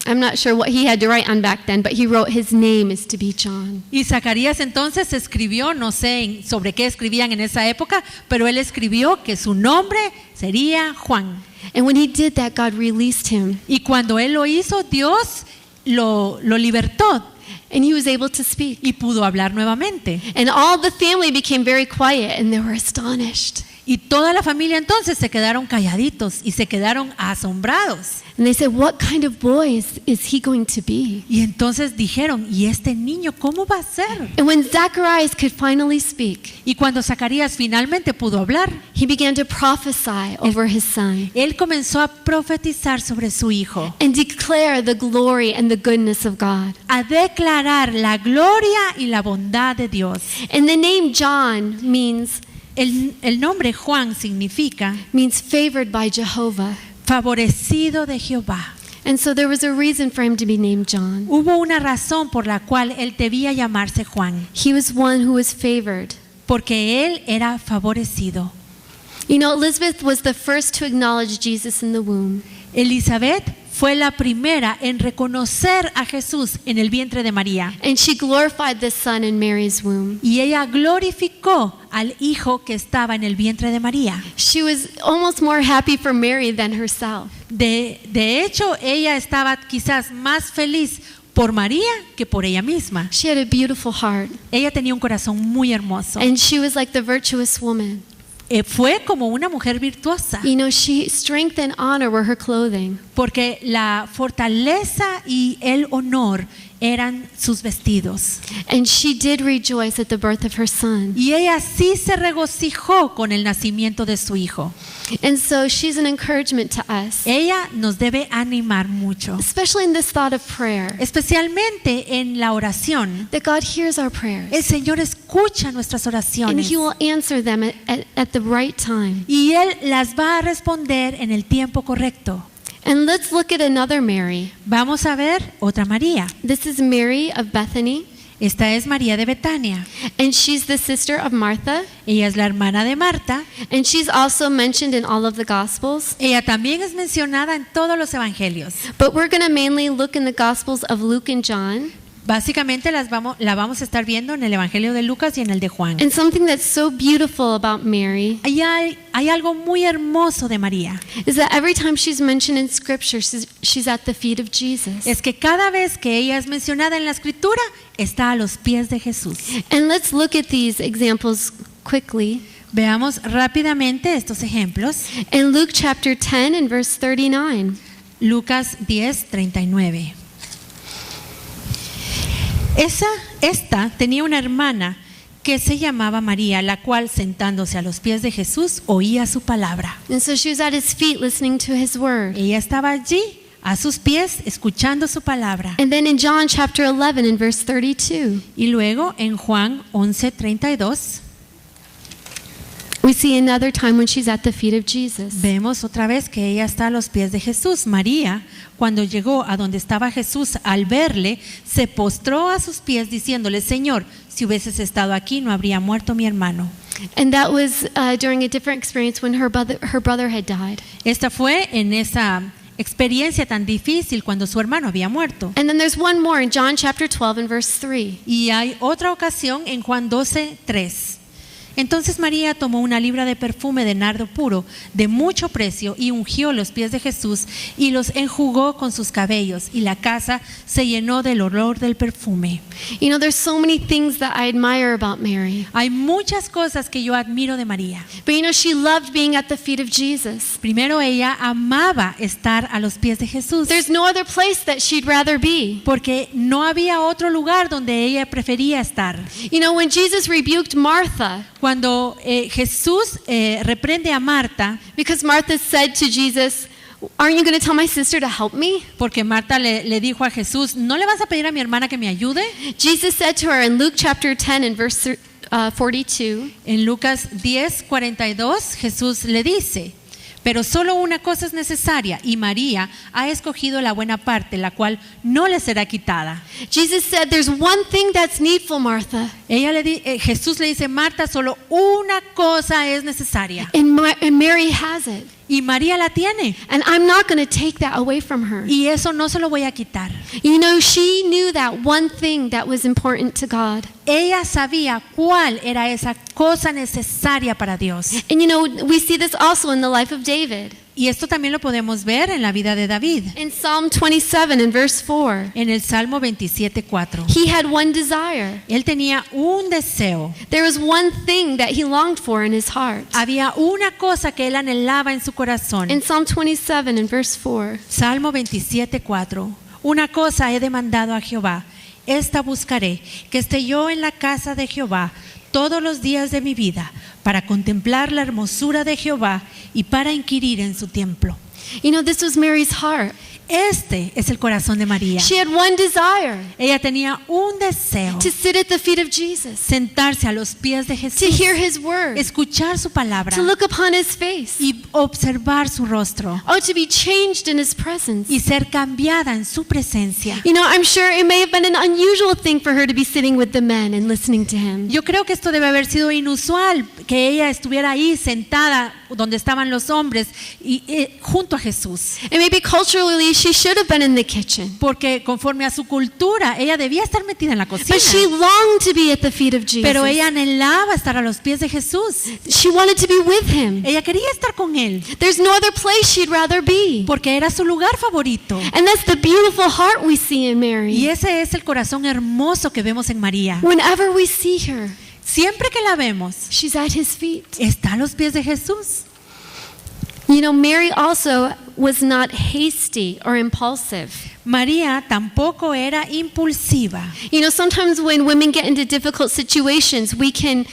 I'm not sure what he had to write on back then, but he wrote his name is to be John. Y Zacarías entonces escribió, no sé sobre qué escribían en esa época, pero él escribió que su nombre sería Juan. And when he did that, God released him. Y cuando él lo hizo, Dios lo libertó And he was able to speak. y pudo hablar nuevamente. And all the family became very quiet and they were astonished. Y toda la familia entonces se quedaron calladitos y se quedaron asombrados. And they said, what kind of boy is he going to be? Y entonces dijeron, ¿y este niño cómo va a ser? And when Zacharias could finally speak, Y cuando Zacarías finalmente pudo hablar, he began to prophesy over his son él comenzó a profetizar sobre su hijo, and declare the glory and the goodness of God. a declarar la gloria y la bondad de Dios. And the name John means El nombre Juan significa favored by Jehovah. favorecido de Jehová. And so there was a reason for him to be named John. Hubo una razón por la cual él debía llamarse Juan, He was one who was favored. porque él era favorecido. You know, Elizabeth was the first to acknowledge Jesus in the womb. Elizabeth fue la primera en reconocer a Jesús en el vientre de María. And she glorified the Son in Mary's womb. Y ella glorificó al hijo que estaba en el vientre de María. She was almost more happy for Mary than herself. De hecho, ella estaba quizás más feliz por María que por ella misma. She had a beautiful heart. Ella tenía un corazón muy hermoso. And she was like the virtuous woman. Fue como una mujer virtuosa, You know, strength and honor were her clothing. porque la fortaleza y el honor eran sus vestidos. And she did rejoice at the birth of her son. Y ella sí se regocijó con el nacimiento de su hijo. And so she's an encouragement to us, Ella nos debe animar mucho, especially in this thought of prayer, especialmente en la oración. that God hears our prayers El Señor escucha nuestras and oraciones He will answer them at the right time. y Él las va a responder en el tiempo correcto. And let's look at another Mary. Vamos a ver otra María. This is Mary of Bethany, Esta es María de Betania. and she's the sister of Martha, Ella es la hermana de Marta. and she's also mentioned in all of the Gospels. Ella también es mencionada en todos los evangelios. But we're going to mainly look in the Gospels of Luke and John. Básicamente la vamos a estar viendo en el evangelio de Lucas y en el de Juan. And something that's so beautiful about Mary Hay algo muy hermoso de María. is that every time she's mentioned in Scripture, she's at the feet of Jesus. Es que cada vez que ella es mencionada en la escritura, está a los pies de Jesús. And let's look at these examples quickly. Veamos rápidamente estos ejemplos. In Luke chapter 10 and verse 39. Lucas 10:39. Esta tenía una hermana que se llamaba María, la cual sentándose a los pies de Jesús oía su palabra. And so she was at his feet listening to his word. Ella estaba allí a sus pies escuchando su palabra. And then in John chapter 11 and verse 32, Y luego en Juan 11:32 we see another time when she's at the feet of Jesus. vemos otra vez que ella está a los pies de Jesús. María, cuando llegó a donde estaba Jesús, al verle, se postró a sus pies diciéndole: Señor, si hubieses estado aquí, no habría muerto mi hermano. And that was during a different experience when her brother had died. Esta fue en esa experiencia tan difícil cuando su hermano había muerto. And then there's one more in John chapter 12 and verse 3. Y hay otra ocasión en Juan 12:3. Entonces María tomó una libra de perfume de nardo puro, de mucho precio, y ungió los pies de Jesús y los enjugó con sus cabellos, y la casa se llenó del olor del perfume. You know, there's so many things that I admire about Mary. Hay muchas cosas que yo admiro de María. But you know, she loved being at the feet of Jesus. Primero, ella amaba estar a los pies de Jesús, There's no other place that she'd rather be. porque no había otro lugar donde ella prefería estar. You know, when Jesus rebuked Martha, Cuando Jesús reprende a Marta, because Martha said to Jesus, aren't you going to tell my sister to help me? porque Marta le dijo a Jesús, ¿no le vas a pedir a mi hermana que me ayude? Jesus said to her in Luke chapter 10 and verse 42, En Lucas 10:42, Jesús le dice, pero solo una cosa es necesaria, y María ha escogido la buena parte, la cual no le será quitada. Jesus said, there's one thing that's needful, Martha, Jesús le dice, Marta, solo una cosa es necesaria, and Mary has it. y María la tiene, And I'm not going to take that away from her. y eso no se lo voy a quitar. You know, she knew that one thing that was important to God. Ella sabía cuál era esa cosa necesaria para Dios. And you know, we see this also in the life of David. Y esto también lo podemos ver en la vida de David. In Psalm 27 and verse 4, En el Salmo 27:4. he had one desire. Él tenía un deseo. There was one thing that he longed for in his heart. Había una cosa que él anhelaba en su corazón. In Psalm 27 and verse 4, Salmo 27:4. Una cosa he demandado a Jehová, esta buscaré, que esté yo en la casa de Jehová todos los días de mi vida, para contemplar la hermosura de Jehová y para inquirir en su templo. you know, this was Mary's heart. Este es el corazón de María. She had one desire, Ella tenía un deseo: to sit at the feet of Jesus, sentarse a los pies de to Jesús, hear his word, escuchar su palabra to look upon his face, y observar su rostro oh, to be changed in his presence. y ser cambiada en su presencia. You know, I'm sure it may have been an unusual thing for her to be sitting with the men and listening to him. Yo creo que esto debe haber sido inusual, que ella estuviera ahí sentada donde estaban los hombres y junto a Jesús, And maybe culturally she should have been in the kitchen. porque conforme a su cultura ella debía estar metida en la cocina, But she longed to be at the feet of Jesus. pero ella anhelaba estar a los pies de Jesús. She wanted to be with him. Ella quería estar con él There's no other place she'd rather be. porque era su lugar favorito. And that's the beautiful heart we see in Y Mary. ese es el corazón hermoso que vemos en María. Whenever we see her, Siempre que la vemos, she's at his feet. está a los pies de Jesús. You know, Mary also was not hasty or impulsive. María tampoco era impulsiva. You know, sometimes when women get into difficult situations, we can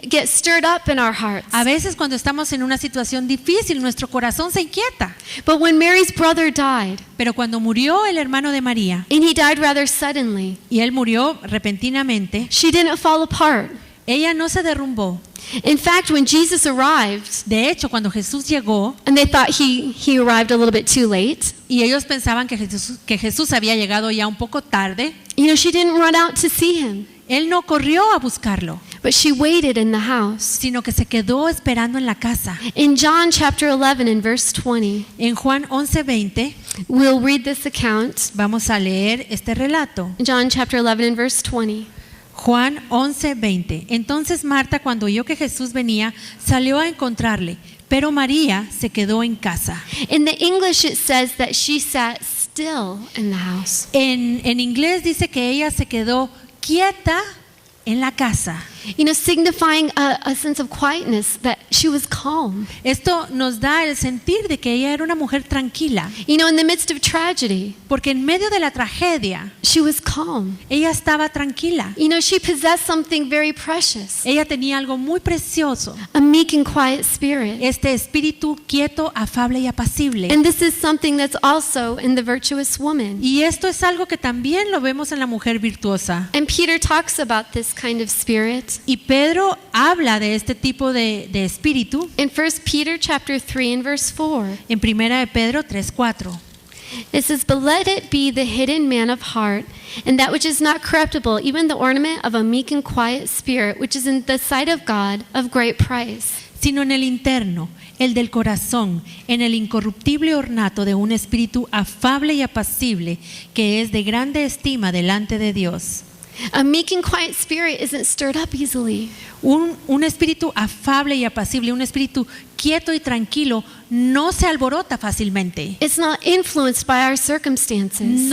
get stirred up in our hearts. A veces cuando estamos en una situación difícil, nuestro corazón se inquieta. But when Mary's brother died, Pero cuando murió el hermano de María, and he died rather suddenly, y él murió repentinamente, she didn't fall apart. ella no se derrumbó. In fact, when Jesus arrived, De hecho, cuando Jesús llegó and they thought he arrived a little bit too late, y ellos pensaban que Jesús había llegado ya un poco tarde, you know, she didn't run out to see him, él no corrió a buscarlo, but she waited in the house. sino que se quedó esperando en la casa. In John chapter 11 and verse 20, En Juan 11:20 we'll read this account. vamos a leer este relato. John chapter 11 and verse 20. Juan 11:20. Entonces Marta, cuando oyó que Jesús venía, salió a encontrarle, pero María se quedó en casa. In the English it says that she sat still in the house. En inglés dice que ella se quedó quieta en la casa. You know, signifying a sense of quietness, that she was calm. Esto nos da el sentir de que ella era una mujer tranquila, You know, in the midst of tragedy, porque en medio de la tragedia, she was calm. ella estaba tranquila. You know, she possessed something very precious, Ella tenía algo muy precioso, a meek and quiet spirit. este espíritu quieto, afable y apacible. And this is something that's also in the virtuous woman. Y esto es algo que también lo vemos en la mujer virtuosa. And Peter talks about this kind of spirit Y Pedro habla de este tipo de espíritu in 1 Peter chapter 3 and verse 4. en 1 de Pedro 3:4. It says, "But let it be the hidden man of heart, and that which is not corruptible, even the ornament of a meek and quiet spirit, which is in the sight of God of great price." Sino en el interno, el del corazón, en el incorruptible ornato de un espíritu afable y apacible, que es de grande estima delante de Dios. A meek and quiet spirit isn't stirred up easily. Un espíritu afable y apacible, un espíritu quieto y tranquilo, no se alborota fácilmente. It's not influenced by our circumstances.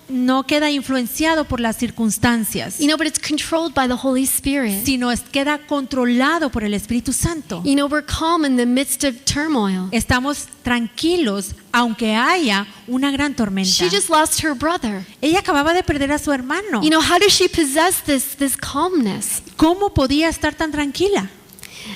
No queda influenciado por las circunstancias, But it's controlled by the Holy Spirit. sino queda controlado por el Espíritu Santo. We're calm in the midst of turmoil. Estamos tranquilos aunque haya una gran tormenta. She just lost her brother. Ella acababa de perder a su hermano. How does she possess this calmness? ¿Cómo podía estar tan tranquila?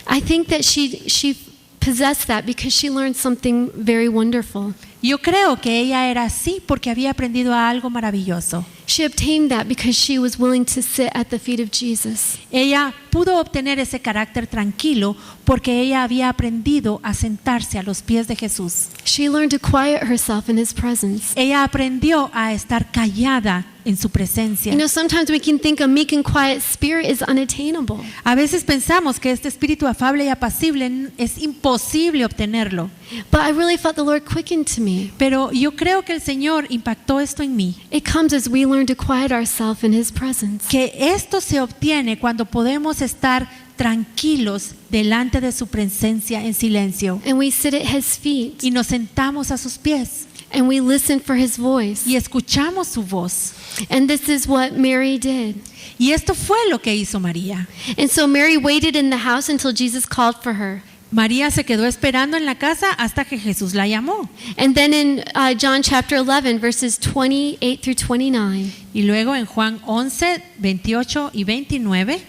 I think that she possessed that because she learned something very wonderful. Yo creo que ella era así porque había aprendido algo maravilloso. She obtained that because she was willing to sit at the feet of Jesus. Ella pudo obtener ese carácter tranquilo porque ella había aprendido a sentarse a los pies de Jesús. She learned to quiet herself in his presence. Ella aprendió a estar callada en su presencia. Sometimes we can think a meek and quiet spirit is unattainable. A veces pensamos que este espíritu afable y apacible es imposible obtenerlo. But I really felt the Lord quicken to me. Pero yo creo que el Señor impactó esto en mí. It comes as we learn to quiet ourselves in his presence. Que esto se obtiene cuando podemos estar tranquilos delante de su presencia en silencio. And we sit at his feet. Y nos sentamos a sus pies. And we listen for his voice. Y escuchamos su voz. And this is what Mary did. Y esto fue lo que hizo María. And so Mary waited in the house until Jesus called for her. María se quedó esperando en la casa hasta que Jesús la llamó. And then in John chapter 11 verses 28 through 29. Y luego en Juan 11, 28 y 29.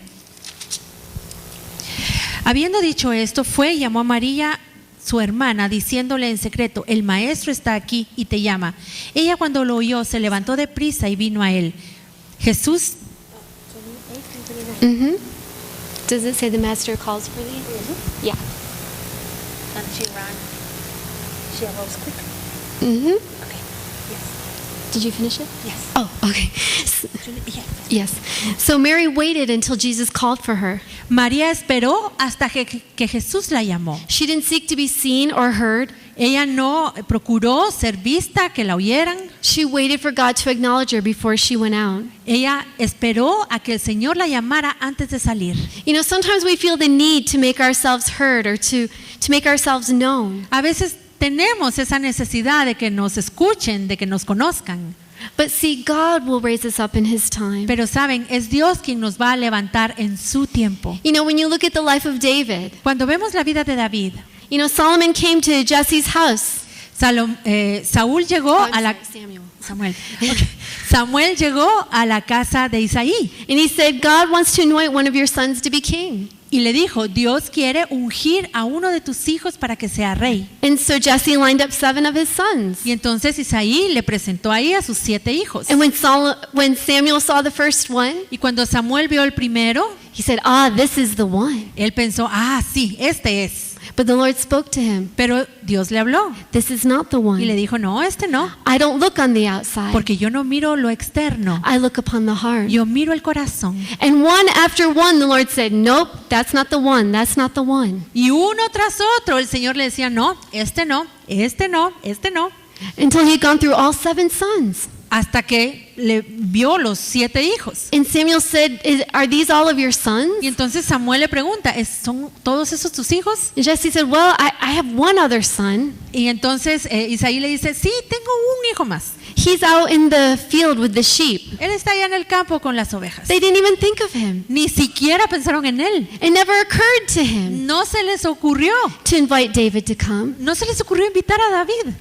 Habiendo dicho esto, fue y llamó a María, su hermana, diciéndole en secreto: el maestro está aquí y te llama. Ella, cuando lo oyó, se levantó de prisa y vino a él. Jesús. Does it say the master calls for thee? Yeah. And she ran. She arose quickly. Okay. Yes. Did you finish it? Yes. Oh, okay. Yes. Yes. So Mary waited until Jesus called for her. María esperó hasta que Jesús la llamó. She didn't seek to be seen or heard. Ella no procuró ser vista, que la oyeran. She waited for God to acknowledge her before she went out. Ella esperó a que el Señor la llamara antes de salir. Sometimes we feel the need to make ourselves heard or to make ourselves known. A veces tenemos esa necesidad de que nos escuchen, de que nos conozcan. But see, God will raise us up in his time. Pero saben, es Dios quien nos va a levantar en su tiempo. When you look at the life of David, Cuando vemos la vida de David, Solomon came to Jesse's house. Saúl llegó a la Samuel. Samuel llegó a la casa de Isaí And he said, God wants to anoint one of your sons to be king. y le dijo: Dios quiere ungir a uno de tus hijos para que sea rey. And so Jesse lined up 7 of his sons. Y entonces Isaí le presentó ahí a sus 7 hijos. And when Samuel saw the first one, Y cuando Samuel vio el primero, he said, this is the one. él pensó: sí, este es. But the Lord spoke to him. Pero Dios le habló This is not the y le one. dijo: no, este no, I don't look on the outside. porque yo no miro lo externo, I look upon the heart. yo miro el corazón. And one after one, the Lord said, nope, that's not the one. That's not the one. Y uno tras otro el Señor le decía: no, este no, este no, este no, Until he had gone through all 7 sons. hasta que le vio los 7 hijos. And Samuel said, are these all of your sons? Y entonces Samuel le pregunta: ¿son todos esos tus hijos? And Jesse said, well, I have one other son. Y entonces Isaí le dice: sí, tengo un hijo más. He's out in the field with the sheep. Él está allá en el campo con las ovejas. They didn't even think of him. Ni siquiera pensaron en él. It never occurred to him No se les ocurrió. to invite David to come. No se les ocurrió invitar a David.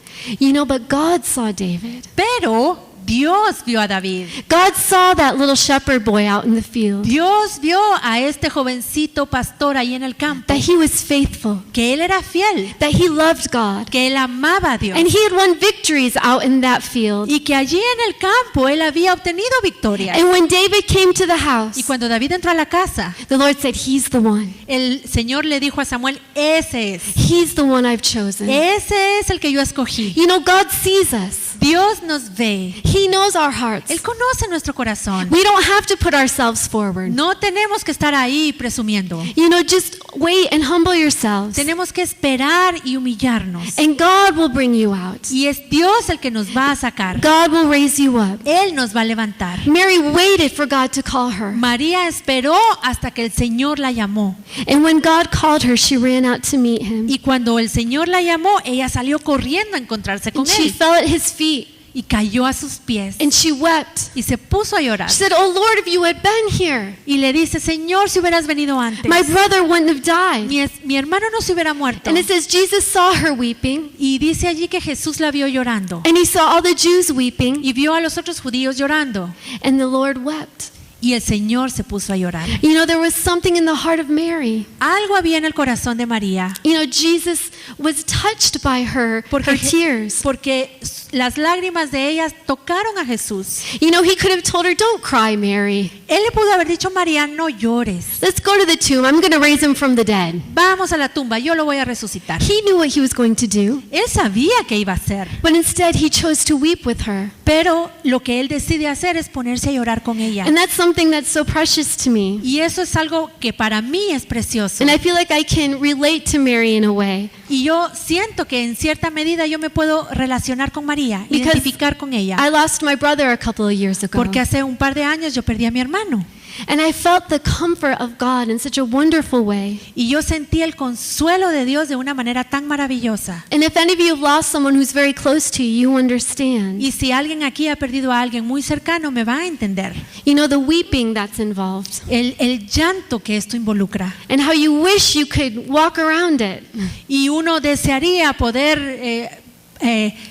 But God saw David. Pero Dios vio a David. God saw that little shepherd boy out in the field. Dios vio a este jovencito pastor ahí en el campo. That he was faithful. Que él era fiel. That he loved God. Que él amaba a Dios. And he had won victories out in that field. Y que allí en el campo él había obtenido victorias. And when David came to the house, Y cuando David entró a la casa, the Lord said, he's the one. el Señor le dijo a Samuel: ese es. He's the one I've chosen. Ese es el que yo escogí. God sees us. Dios nos ve. He knows our hearts. Él conoce nuestro corazón. We don't have to put ourselves forward. No tenemos que estar ahí presumiendo. You know, just wait and humble yourselves. Tenemos que esperar y humillarnos. And God will bring you out. Y es Dios el que nos va a sacar. God will raise you up. Él nos va a levantar. Mary waited for God to call her. María esperó hasta que el Señor la llamó. And when God called her, she ran out to meet him. Y cuando el Señor la llamó, ella salió corriendo a encontrarse con And she él. fell at his feet Y cayó a sus pies. and she wept. Y se puso a llorar. She said, "Oh Lord, if you had been here, Y le dice, Señor, si hubieras venido antes, my brother wouldn't have died." mi hermano no se hubiera muerto. And it says Jesus saw her weeping, Y dice allí que Jesús la vio llorando. and he saw all the Jews weeping, Y vio a los otros judíos llorando. and the Lord wept. Y el Señor se puso a llorar. You know, there was something in the heart of Mary. Algo había en el corazón de María. You know, Jesus was touched by her tears. Porque las lágrimas de ella tocaron a Jesús. You know, he could have told her, "Don't cry, Mary. Él le pudo haber dicho, María, no llores. Let's go to the tomb. I'm going to raise him from the dead." Vamos a la tumba, yo lo voy a resucitar. He knew what he was going to do, Él sabía que iba a hacer. but instead he chose to weep with her. Pero lo que él decide hacer es ponerse a llorar con ella. And that's something that's so precious to me. Y eso es algo que para mí es precioso. And I feel like I can relate to Mary in a way. Y yo siento que en cierta medida yo me puedo relacionar con María, Because identificar con ella. I lost my brother a couple of years ago. Porque hace un par de años yo perdí a mi hermano. And I felt the comfort of God in such a wonderful way. Y yo sentí el consuelo de Dios de una manera tan maravillosa. And if any of you have lost someone who's very close to you, you understand. Y si alguien aquí ha perdido a alguien muy cercano, me va a entender. You know the weeping that's involved. El llanto que esto involucra. And how you wish you could walk around it. Y uno desearía poder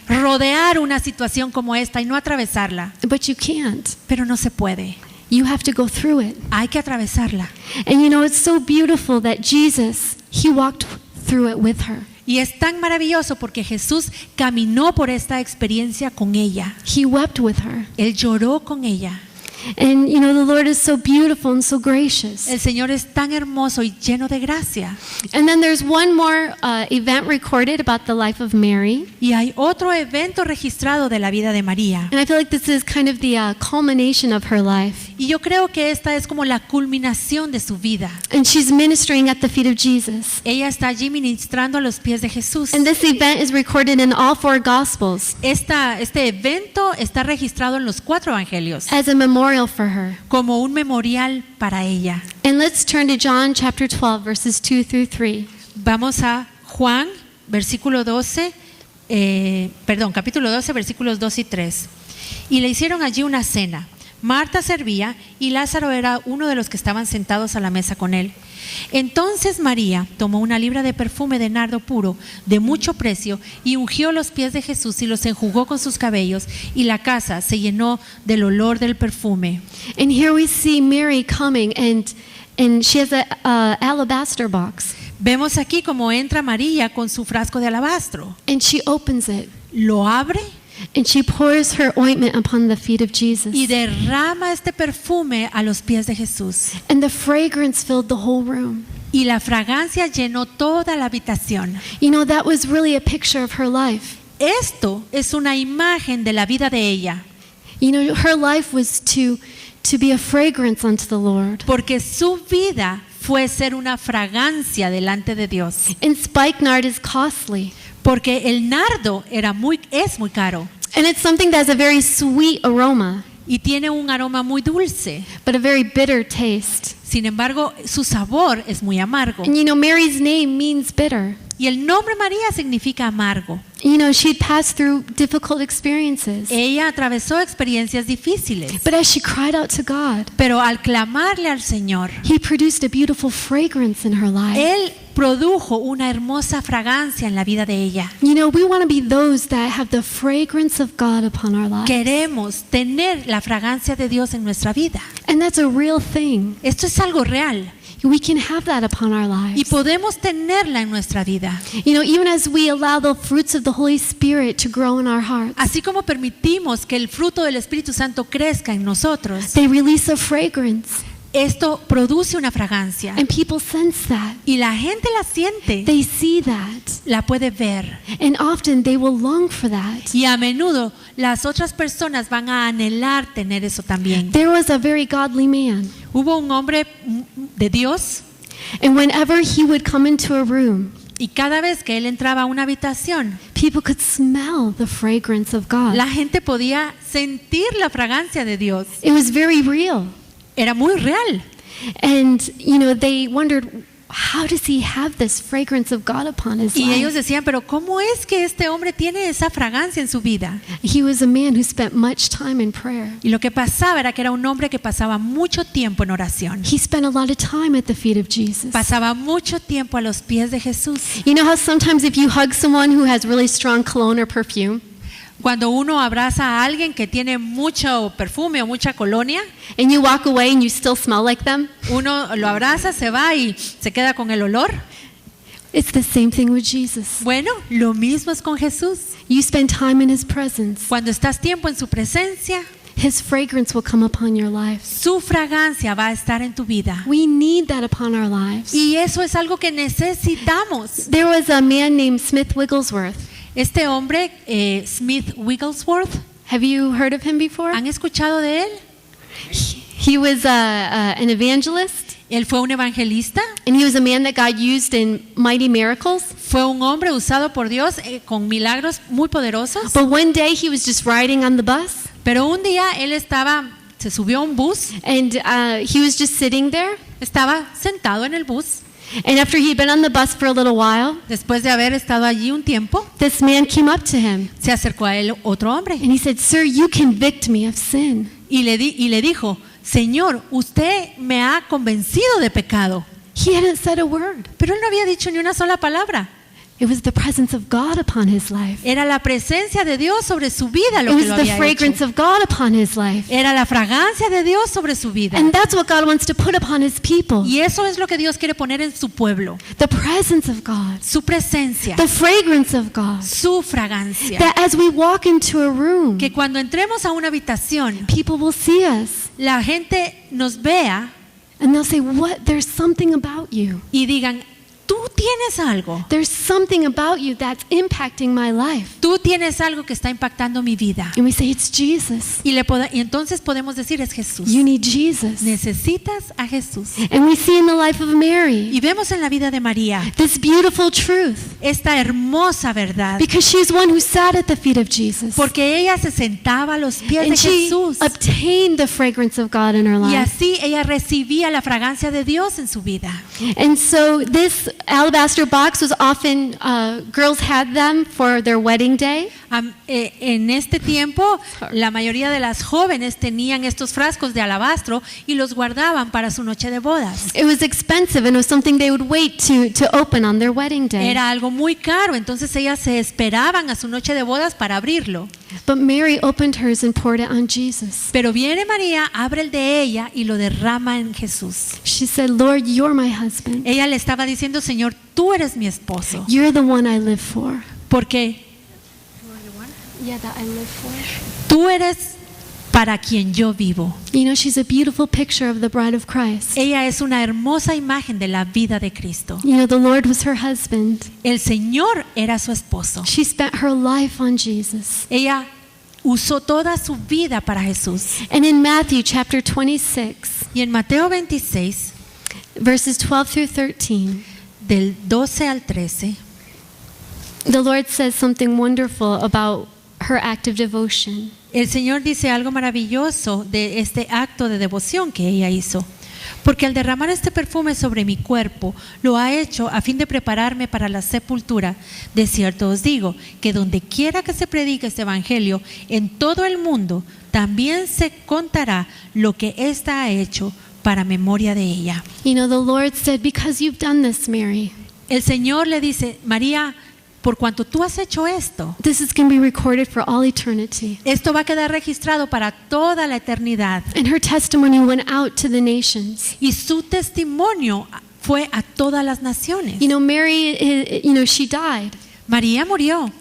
rodear una situación como esta y no atravesarla. But you can't. Pero no se puede. You have to go through it. Hay que atravesarla. And you know, it's so beautiful that Jesus, he walked through it with her. Y es tan maravilloso porque Jesús caminó por esta experiencia con ella. He wept with her. Él lloró con ella. And you know, the Lord is so beautiful and so gracious. El Señor es tan hermoso y lleno de gracia. And then there's one more event recorded about the life of Mary. Y hay otro evento registrado de la vida de María. And I feel like this is kind of the culmination of her life. Y yo creo que esta es como la culminación de su vida. And she's ministering at the feet of Jesus. Ella está allí ministrando a los pies de Jesús. And this event is recorded in all 4 Gospels Este evento está registrado en los 4 evangelios as a memorial for her. como un memorial para ella. And let's turn to John chapter 12, verses 2 through 3. Vamos a Juan, capítulo 12, versículos 2 y 3. Y le hicieron allí una cena. Marta servía y Lázaro era uno de los que estaban sentados a la mesa con él. Entonces María tomó una libra de perfume de nardo puro de mucho precio y ungió los pies de Jesús y los enjugó con sus cabellos, y la casa se llenó del olor del perfume. And here we see Mary coming, and she has a alabaster box. Vemos aquí cómo entra María con su frasco de alabastro. And she opens it. Lo abre And she pours her ointment upon the feet of Jesus. y derrama este perfume a los pies de Jesús. And the fragrance filled the whole room. Y la fragancia llenó toda la habitación. You know, that was really a picture of her life. Esto es una imagen de la vida de ella, You know, her life was to be a fragrance unto the Lord. porque su vida fue ser una fragancia delante de Dios. And spikenard is costly. Porque el nardo es muy caro And it's something that has a very sweet aroma, y tiene un aroma muy dulce. but a very bitter taste. Sin embargo, su sabor es muy amargo. And you know, Mary's name means bitter. Y el nombre María significa amargo. You know, she'd passed through difficult experiences. Ella atravesó experiencias difíciles, But as she cried out to God, pero al clamarle al Señor, He produced a beautiful fragrance in her life. Él produjo una hermosa fragancia en la vida de ella. You know, we want to be those that have the fragrance of God upon our lives. Queremos tener la fragancia de Dios en nuestra vida. And that's a real thing. Esto es algo real We can have that upon our y lives. podemos tenerla en nuestra vida. You know, even as we allow the fruits of the Holy Spirit to grow in our hearts, Así como permitimos que el fruto del Espíritu Santo crezca en nosotros, they release a fragrance. esto produce una fragancia. And people sense that. Y la gente la siente, They see that. la puede ver. And often they will long for that. Y a menudo las otras personas van a anhelar tener eso también. There was a very godly man. Hubo un hombre de Dios And whenever he would come into a room, y cada vez que él entraba a una habitación, people could smell the fragrance of God. la gente podía sentir la fragancia de Dios. It was very real. Era muy real. And, they wondered, how does he have this fragrance of God upon his Y ellos life? decían, pero ¿cómo es que este hombre tiene esa fragancia en su vida? He was a man who spent much time in prayer. Y lo que pasaba era que era un hombre que pasaba mucho tiempo en oración. He spent a lot of time at the feet of Jesus. Pasaba mucho tiempo a los pies de Jesús. You know how sometimes if you hug someone who has really strong cologne or perfume, Cuando uno abraza a alguien que tiene mucho perfume o mucha colonia, and you walk away and you still smell like them, uno lo abraza, se va y se queda con el olor. it's the same thing with Jesus. Bueno, lo mismo es con Jesús. You spend time in his presence, Cuando estás tiempo en su presencia, his fragrance will come upon your lives. su fragancia va a estar en tu vida. We need that upon our lives. Y eso es algo que necesitamos. There was a man named Smith Wigglesworth. Este hombre, Smith Wigglesworth, Have you heard of him before? ¿han escuchado de él? He was an evangelist, Él fue un evangelista, and he was a man that God used in mighty miracles. fue un hombre usado por Dios con milagros muy poderosos. But one day he was just riding on the bus, Pero un día él se subió a un bus, and he was just sitting there. estaba sentado en el bus. And after he'd been on the bus for a little while, Después de haber estado allí un tiempo, this man came up to him, se acercó a él otro hombre and he said, "Sir, you convict me of sin." y le dijo, Señor, usted me ha convencido de pecado. He hadn't said a word. Pero él no había dicho ni una sola palabra. It was the presence of God upon his life. Era la presencia de Dios sobre su vida lo It que was lo the había fragrance hecho. of God upon his life. Era la fragancia de Dios sobre su vida. And that's what God wants to put upon his people. Y eso es lo que Dios quiere poner en su pueblo. The presence of God. Su presencia, The fragrance of God. su fragancia. That as we walk into a room, Que cuando entremos a una habitación, people will see us la gente nos vea and they'll say, "What? There's something about you. y digan, tú tienes algo. There's something about you that's impacting my life." Tú tienes algo que está impactando mi vida. And we say, "It's Jesus. Y entonces podemos decir, es Jesús. You need Jesus." Necesitas a Jesús. And we see in the life of Mary Y vemos en la vida de María this beautiful truth, esta hermosa verdad. because she's one who sat at the feet of Jesus. Porque ella se sentaba a los pies de And she Jesús. obtained the fragrance of God in her Y life. así ella recibía la fragancia de Dios en su vida. And so this alabaster box was often, girls had them for their wedding day. En este tiempo, la mayoría de las jóvenes tenían estos frascos de alabastro y los guardaban para su noche de bodas. It was expensive, and it was something they would wait to open on their wedding day. Era algo muy caro, entonces ellas se esperaban a su noche de bodas para abrirlo. But Mary opened hers and poured it on Jesus. Pero viene María, abre el de ella y lo derrama en Jesús. She said, "Lord, you're my husband. Ella le estaba diciendo, Señor, tú eres mi esposo. You're the one I live for." Porque Yeah, that I live for. tú eres para quien yo vivo. You know, she's a beautiful picture of the bride of Christ. Ella es una hermosa imagen de la vida de Cristo. You know, the Lord was her husband. El Señor era su esposo. She spent her life on Jesus. Ella usó toda su vida para Jesús. And in Matthew chapter 26, Y en Mateo 26, verses 12 through 13, del 12 al 13, the Lord says something wonderful about her act of devotion. el Señor dice algo maravilloso de este acto de devoción que ella hizo. Porque al derramar este perfume sobre mi cuerpo, lo ha hecho a fin de prepararme para la sepultura. De cierto os digo, que donde quiera que se predique este evangelio, en todo el mundo, también se contará lo que ésta ha hecho para memoria de ella. You know, the Lord said, "Because you've done this, Mary, El Señor le dice, María, por cuanto tú has hecho esto, this is going to be recorded for all eternity." esto va a quedar registrado para toda la eternidad. And her testimony went out to the nations. Y su testimonio fue a todas las naciones. You know, Mary, she died, María murió,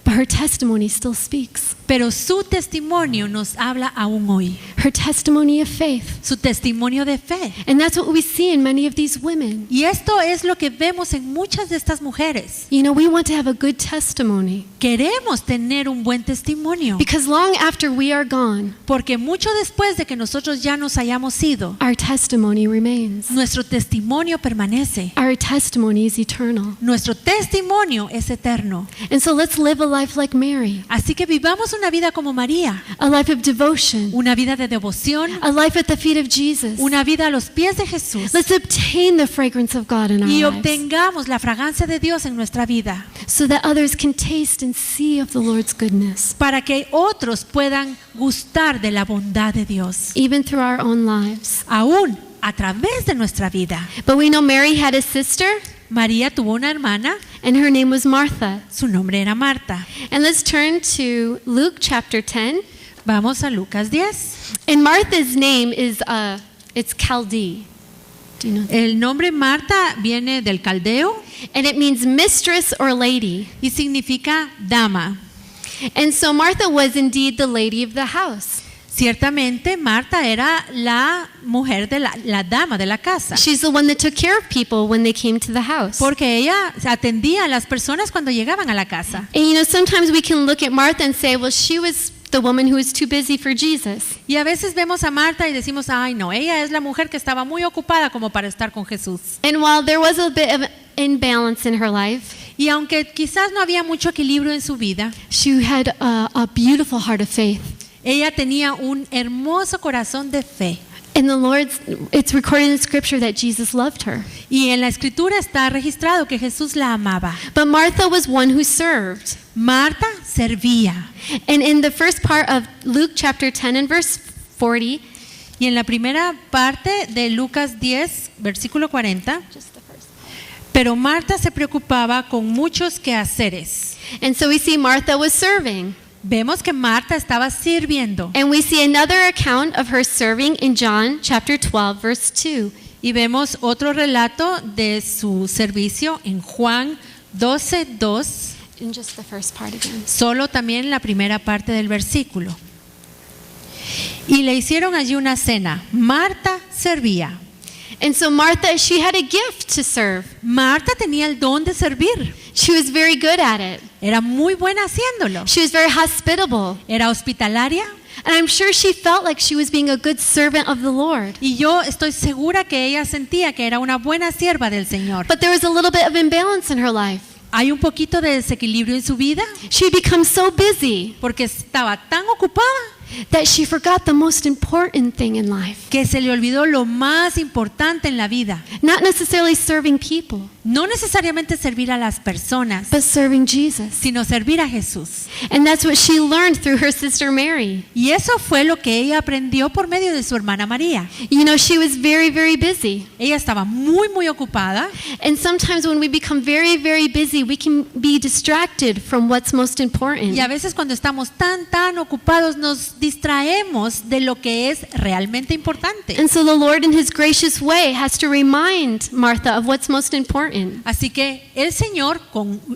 but her testimony still speaks. pero su testimonio nos habla aún hoy. Her testimony of faith. Su testimonio de fe. And that's what we see in many of these women. Y esto es lo que vemos en muchas de estas mujeres. You know, we want to have a good testimony Queremos tener un buen testimonio, because long after we are gone, porque mucho después de que nosotros ya nos hayamos ido, our testimony remains. nuestro testimonio permanece. Our testimony is eternal. Nuestro testimonio es eterno. And so let's live a life like Mary, Así que vivamos una vida como María, a life of devotion, una vida de devoción, a life at the feet of Jesus. una vida a los pies de Jesús, Let's obtain the fragrance of God in our y lives obtengamos la fragancia de Dios en nuestra vida, so that others can taste and see of the Lord's goodness, para que otros puedan gustar de la bondad de Dios, even through our own lives. aún a través de nuestra vida. But we know Mary had a sister, María tuvo una hermana, and her name was Martha. su nombre era Marta. And let's turn to Luke chapter 10. Vamos a Lucas 10. And Martha's name is it's Chaldee. Do you know that? El nombre Marta viene del caldeo And it means mistress or lady. y significa dama. And so Martha was indeed the lady of the house. Ciertamente Marta era la mujer de la dama de la casa, She's the one that took care of people when they came to the house. porque ella atendía a las personas cuando llegaban a la casa. And you know, sometimes we can look at Martha and say, well, she was the woman who was too busy for Jesus. Y a veces vemos a Marta y decimos, ay no, ella es la mujer que estaba muy ocupada como para estar con Jesús. And while there was a bit of imbalance in her life, Y aunque quizás no había mucho equilibrio en su vida, she had a beautiful heart of faith. ella tenía un hermoso corazón de fe. And it's recorded in scripture that Jesus loved her. Y en la escritura está registrado que Jesús la amaba. But Martha was one who served. Marta servía. And in the first part of Luke chapter 10 and verse 40, Y en la primera parte de Lucas 10, versículo 40, pero Marta se preocupaba con muchos quehaceres. and so we see Martha was serving. Vemos que Marta estaba sirviendo. And we see another account of her serving in John chapter 12 verse 2. Y vemos otro relato de su servicio en Juan 12:2, In just the first part again. solo también la primera parte del versículo. Y le hicieron allí una cena. Marta servía. And so Martha, she had a gift to serve. Marta tenía el don de servir. She was very good at it. Era muy buena haciéndolo. She was very hospitable. Era hospitalaria. And I'm sure she felt like she was being a good servant of the Lord. Y yo estoy segura que ella sentía que era una buena sierva del Señor. But there was a little bit of imbalance in her life. Hay un poquito de desequilibrio en su vida She had become so busy porque estaba tan ocupada that she forgot the most important thing in life. que se le olvidó lo más importante en la vida. Not necessarily serving people, No necesariamente servir a las personas, but serving Jesus. sino servir a Jesús. And that's what she learned through her sister Mary. Y eso fue lo que ella aprendió por medio de su hermana María. You know, she was very, very busy. Ella estaba muy, muy ocupada. And sometimes when we become very, very busy, we can be distracted from what's most important. Y a veces cuando estamos tan ocupados nos distraemos de lo que es realmente importante. And so the Lord in His gracious way has to remind Martha of what's most important. Así que el Señor,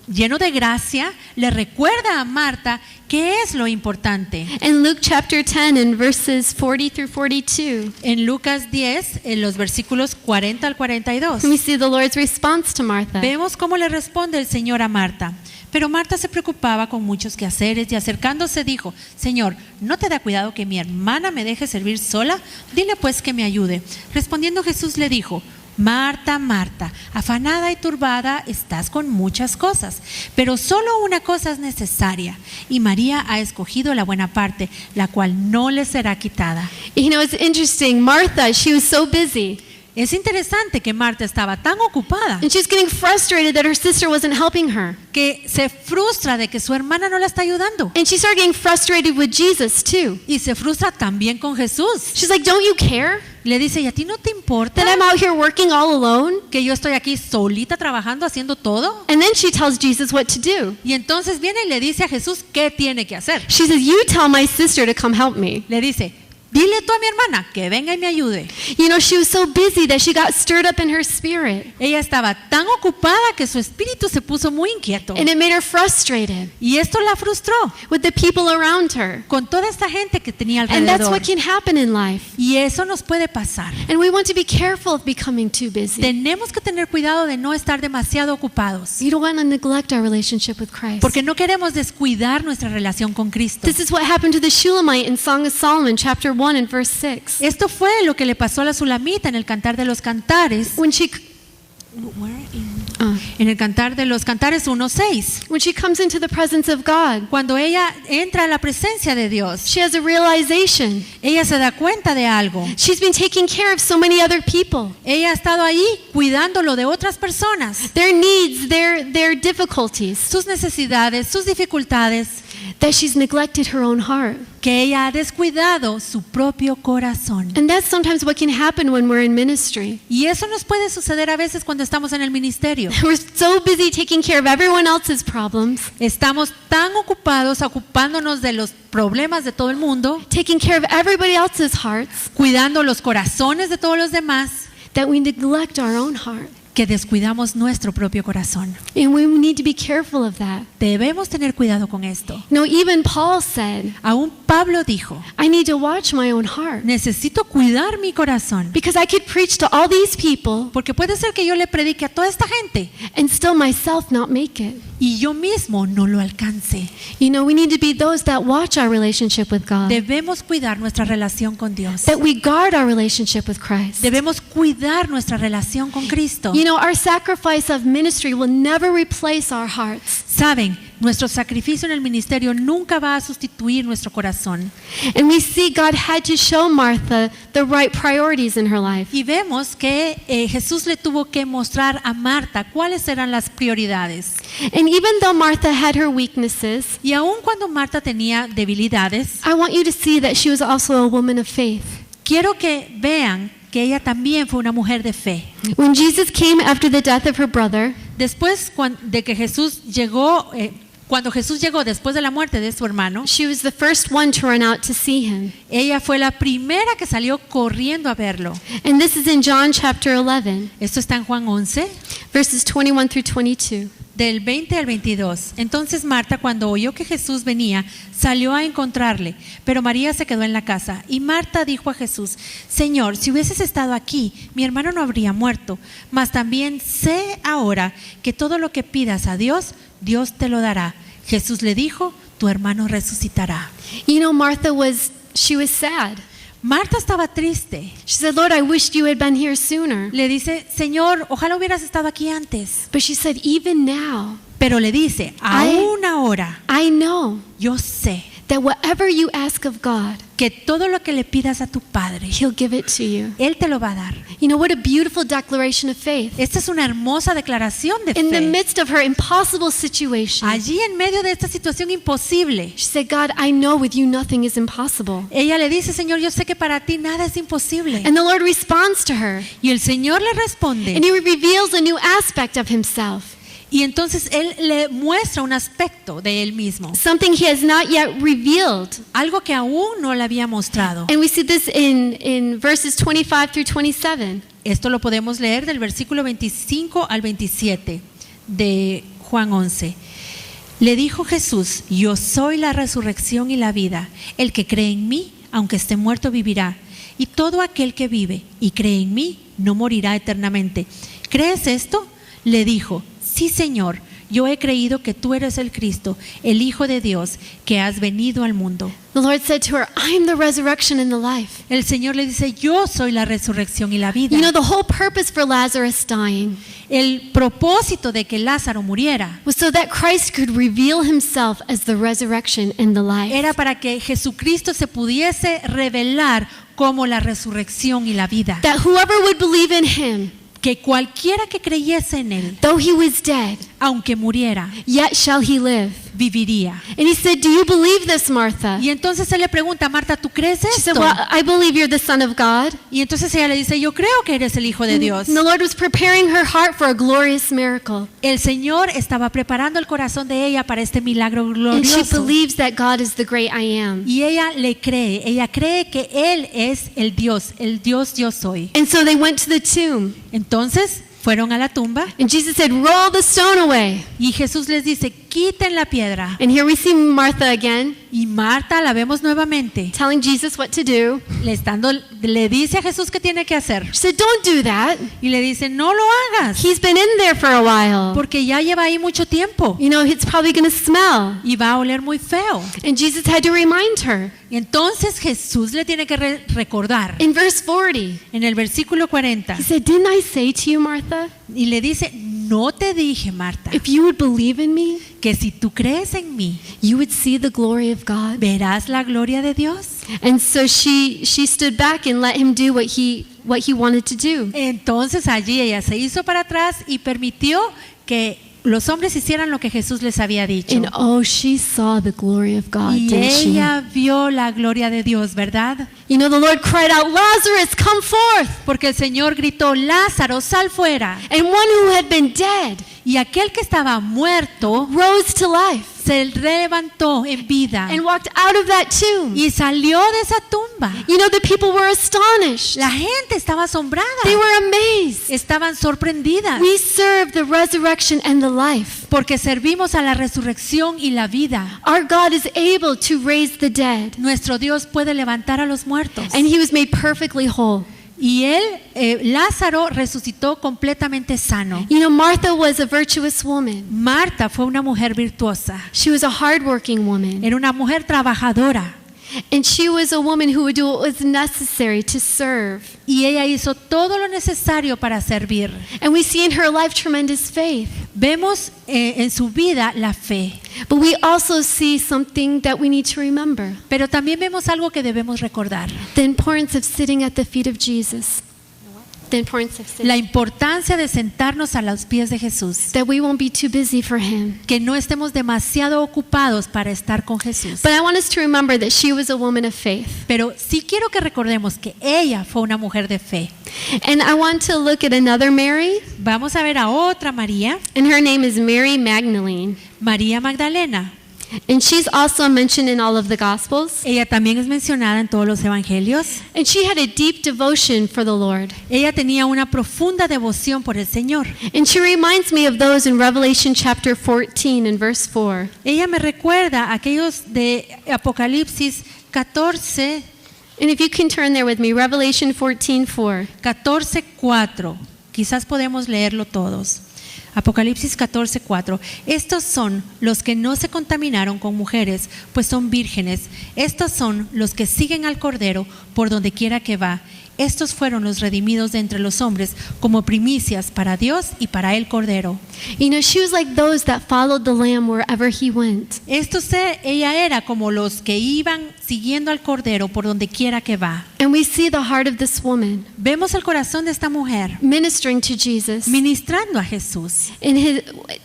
lleno de gracia, le recuerda a Marta qué es lo importante. In Luke chapter 10 in verses 40 through 42, En Lucas 10, en los versículos 40 al 42, we see the Lord's response to Martha. vemos cómo le responde el Señor a Marta. Pero Marta se preocupaba con muchos quehaceres y acercándose dijo, Señor, ¿no te da cuidado que mi hermana me deje servir sola? Dile pues que me ayude. Respondiendo Jesús le dijo, Marta, Marta, afanada y turbada estás con muchas cosas, pero solo una cosa es necesaria, y María ha escogido la buena parte, la cual no le será quitada. You know, it's interesting. Martha, she was so busy. Es interesante que Marta estaba tan ocupada And she's getting frustrated that her sister wasn't helping her. que se frustra de que su hermana no la está ayudando. And she started getting frustrated with Jesus too. Y se frustra también con Jesús. She's like, don't you care Le dice, ¿y a ti no te importa that I'm out here working all alone? que yo estoy aquí solita trabajando, haciendo todo? And then she tells Jesus what to do. Y entonces viene y le dice a Jesús qué tiene que hacer. She says, you tell my sister to come help me. Le dice, dile tú a mi hermana que venga y me ayude. You know, she was so busy that she got stirred up in her spirit. Ella estaba tan ocupada que su espíritu se puso muy inquieto. And it made her frustrated Y esto la frustró with the people around her. con toda esta gente que tenía And that's alrededor. what can happen in life. Y eso nos puede pasar. And we want to be careful of becoming too busy. Tenemos que tener cuidado de no estar demasiado ocupados, You don't want to neglect our relationship with Christ. porque no queremos descuidar nuestra relación con Cristo. This is what happened to the Shulamite in Song of Solomon, chapter 1 and verse 6. Esto fue lo que le pasó a la Sulamita en el Cantar de los Cantares, When she en el Cantar de los Cantares 1:6. when she comes into the presence of God, Cuando ella entra a la presencia de Dios, she has a realization. ella se da cuenta de algo. She's been taking care of so many other people. Ella ha estado ahí cuidándolo de otras personas, Their needs, their difficulties, sus necesidades, sus dificultades, that she's neglected her own heart. que ella ha descuidado su propio corazón. And that's sometimes what can happen when we're in ministry. Y eso nos puede suceder a veces cuando estamos en el ministerio. We're so busy taking care of everyone else's problems, Estamos tan ocupados ocupándonos de los problemas de todo el mundo, taking care of everybody else's hearts, cuidando los corazones de todos los demás, that we neglect our own heart. que descuidamos nuestro propio corazón. And we need to be careful of that. Debemos tener cuidado con esto. No, even Paul said, Aún Pablo dijo, I need to watch my own heart. necesito cuidar mi corazón, Because I could preach to all these people porque puede ser que yo le predique a toda esta gente and still myself not make it. y yo mismo no lo alcance. You know, we need to be those that watch our relationship with God, Debemos cuidar nuestra relación con Dios. that we guard our relationship with Christ. Debemos cuidar nuestra relación con Cristo. You know, our sacrifice of ministry will never replace our hearts. Saben, nuestro sacrificio en el ministerio nunca va a sustituir nuestro corazón. And we see God had to show Martha the right priorities in her life. Y vemos que Jesús le tuvo que mostrar a Marta cuáles eran las prioridades. And even though Martha had her weaknesses, Y aun cuando Marta tenía debilidades, I want you to see that she was also a woman of faith. quiero que vean que ella también fue una mujer de fe. When Jesus came after the death of her brother, Después de que Jesús llegó, cuando Jesús llegó después de la muerte de su hermano, she was the first one to run out to see him. ella fue la primera que salió corriendo a verlo. And this is in John chapter 11, Esto está en Juan 11, verses 21 through 22. del 20 al 22. Entonces Marta, cuando oyó que Jesús venía, salió a encontrarle, pero María se quedó en la casa. Y Marta dijo a Jesús, Señor, si hubieses estado aquí, mi hermano no habría muerto. Mas también sé ahora que todo lo que pidas a Dios, Dios te lo dará. Jesús le dijo, tu hermano resucitará. You know, Martha she was sad. Marta estaba triste. She said, Lord, I wished you had been here sooner. Le dice, Señor, ojalá hubieras estado aquí antes. But she said, even now, Pero le dice, aún ahora, I know yo sé that whatever you ask of God, que todo lo que le pidas a tu Padre, He'll give it to you. Él te lo va a dar. You know, what a beautiful declaration of faith. Esta es una hermosa declaración de In the fe. midst of her impossible situation, Allí en medio de esta situación imposible, she said, God, I know with you nothing is impossible. ella le dice, Señor, yo sé que para ti nada es imposible. And the Lord responds to her, Y el Señor le responde. and He reveals a new aspect of Himself, Y entonces Él le muestra un aspecto de Él mismo. something He has not yet revealed. Algo que aún no le había mostrado. And we see this in verses 25 through 27. Esto lo podemos leer del versículo 25 al 27 de Juan 11. Le dijo Jesús, yo soy la resurrección y la vida. El que cree en mí, aunque esté muerto, vivirá. Y todo aquel que vive y cree en mí, no morirá eternamente. ¿Crees esto? Le dijo, sí, Señor, yo he creído que tú eres el Cristo, el Hijo de Dios, que has venido al mundo. The Lord said to her, I am the resurrection and the life. El Señor le dice, yo soy la resurrección y la vida. You know, the whole purpose for Lazarus dying El propósito de que Lázaro muriera was so that Christ could reveal Himself as the resurrection and the life. era para que Jesucristo se pudiese revelar como la resurrección y la vida. That whoever would believe in Him, Que cualquiera que creyese en Él, though He was dead, aunque muriera, yet shall he live. viviría. And he said, do you believe this, Martha? Y entonces él le pregunta, Marta, ¿tú crees She said, esto? well, I believe you're the Son of God. Y entonces ella le dice, yo creo que eres el Hijo de Dios. And the Lord was preparing her heart for a glorious miracle. El Señor estaba preparando el corazón de ella para este milagro And she glorioso. believes that God is the great I am. Y ella cree que Él es el Dios yo soy. And so they went to the tomb. Entonces fueron a la tumba And Jesus said, roll the stone away. y Jesús les dice, quiten la piedra. And here we see Martha again Y Marta la vemos nuevamente, telling Jesus what to do. le dice a Jesús qué tiene que hacer. She said, don't do that. Y le dice, no lo hagas, He's been in there for a while. porque ya lleva ahí mucho tiempo You know, it's probably going to smell. y va a oler muy feo. And Jesus had to remind her. Y entonces Jesús le tiene que recordar In verse 40, en el versículo 40 he said, didn't I say to you, Martha, y le dice, no te dije, Marta, if you would believe in me, que si tú crees en mí, you would see the glory of God? verás la gloria de Dios. And so she stood back and let him do what he wanted to do. Entonces allí ella se hizo para atrás y permitió que los hombres hicieran lo que Jesús les había dicho. And oh, she saw the glory of God, Y didn't she? ella vio la gloria de Dios, ¿verdad? You know, the Lord cried out, Lazarus, come forth. Porque el Señor gritó, Lázaro, sal fuera. And one who had been dead Y aquel que estaba muerto rose to life se levantó en vida and walked out of that tomb. y salió de esa tumba. You know, the people were astonished. La gente estaba asombrada, They were amazed. estaban sorprendidas, We serve the resurrection and the life. porque servimos a la resurrección y la vida. Our God is able to raise the dead. Nuestro Dios puede levantar a los muertos. And he was made perfectly whole. Y él, Lázaro, resucitó completamente sano. You know, Martha was a virtuous woman. Marta fue una mujer virtuosa, She was a hardworking woman. era una mujer trabajadora. And she was a woman who would do what was necessary to serve. Y ella hizo todo lo necesario para servir. And we see in her life tremendous faith. Vemos en su vida la fe, But we also see something that we need to remember. pero también vemos algo que debemos recordar. The importance of sitting at the feet of Jesus. The importance of sitting. La importancia de sentarnos a los pies de Jesús. That we won't be too busy for him. Que no estemos demasiado ocupados para estar con Jesús. But I want us to remember that she was a woman of faith. Pero sí quiero que recordemos que ella fue una mujer de fe. And I want to look at another Mary. Vamos a ver a otra María, And her name is Mary Magdalene. María Magdalena. And she's also mentioned in all of the Gospels. Ella también es mencionada en todos los evangelios. And she had a deep devotion for the Lord. Ella tenía una profunda devoción por el Señor. And she reminds me of those in Revelation chapter 14 and verse 4. Ella me recuerda a aquellos de Apocalipsis 14, And if you can turn there with me, Revelation 14:4. 14:4. Quizás podemos leerlo todos. Apocalipsis 14:4. Estos son los que no se contaminaron con mujeres, pues son vírgenes. Estos son los que siguen al Cordero por donde quiera que va. Estos fueron los redimidos de entre los hombres como primicias para Dios y para el Cordero. You know, she was like those that followed the Lamb wherever he went. Ella era como los que iban siguiendo al Cordero por donde quiera que va. And we see the heart of this woman Vemos el corazón de esta mujer ministering to Jesus ministrando a Jesús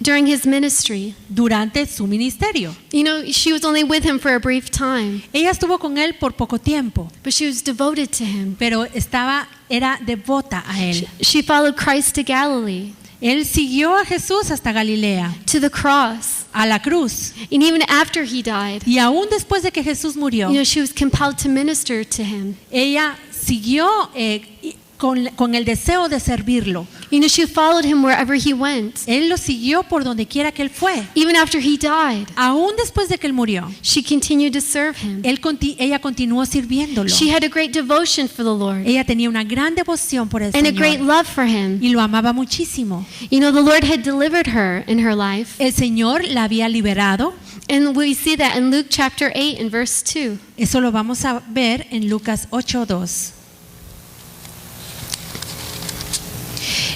during his ministry. durante su ministerio. You know, she was only with him for a brief time, Ella estuvo con él por poco tiempo, but she was devoted to him. pero era devota a él. She followed Christ to Galilee, Él siguió a Jesús hasta Galilea, to the cross. a la cruz. And even after he died, Y aún después de que Jesús murió, you know, she was compelled to minister to him. ella siguió con el deseo de servirlo. You know, she followed him wherever he went. Él lo siguió por donde quiera que él fue. Even after he died, Aún después de que él murió, she continued to serve him. ella continuó sirviéndolo. She had a great devotion for the Lord Ella tenía una gran devoción por el and a great Señor love for him. y lo amaba muchísimo. You know, the Lord had delivered her in her life. El Señor la había liberado. And we see that in Luke chapter 8 and verse 2. Eso lo vamos a ver en Lucas 8:2.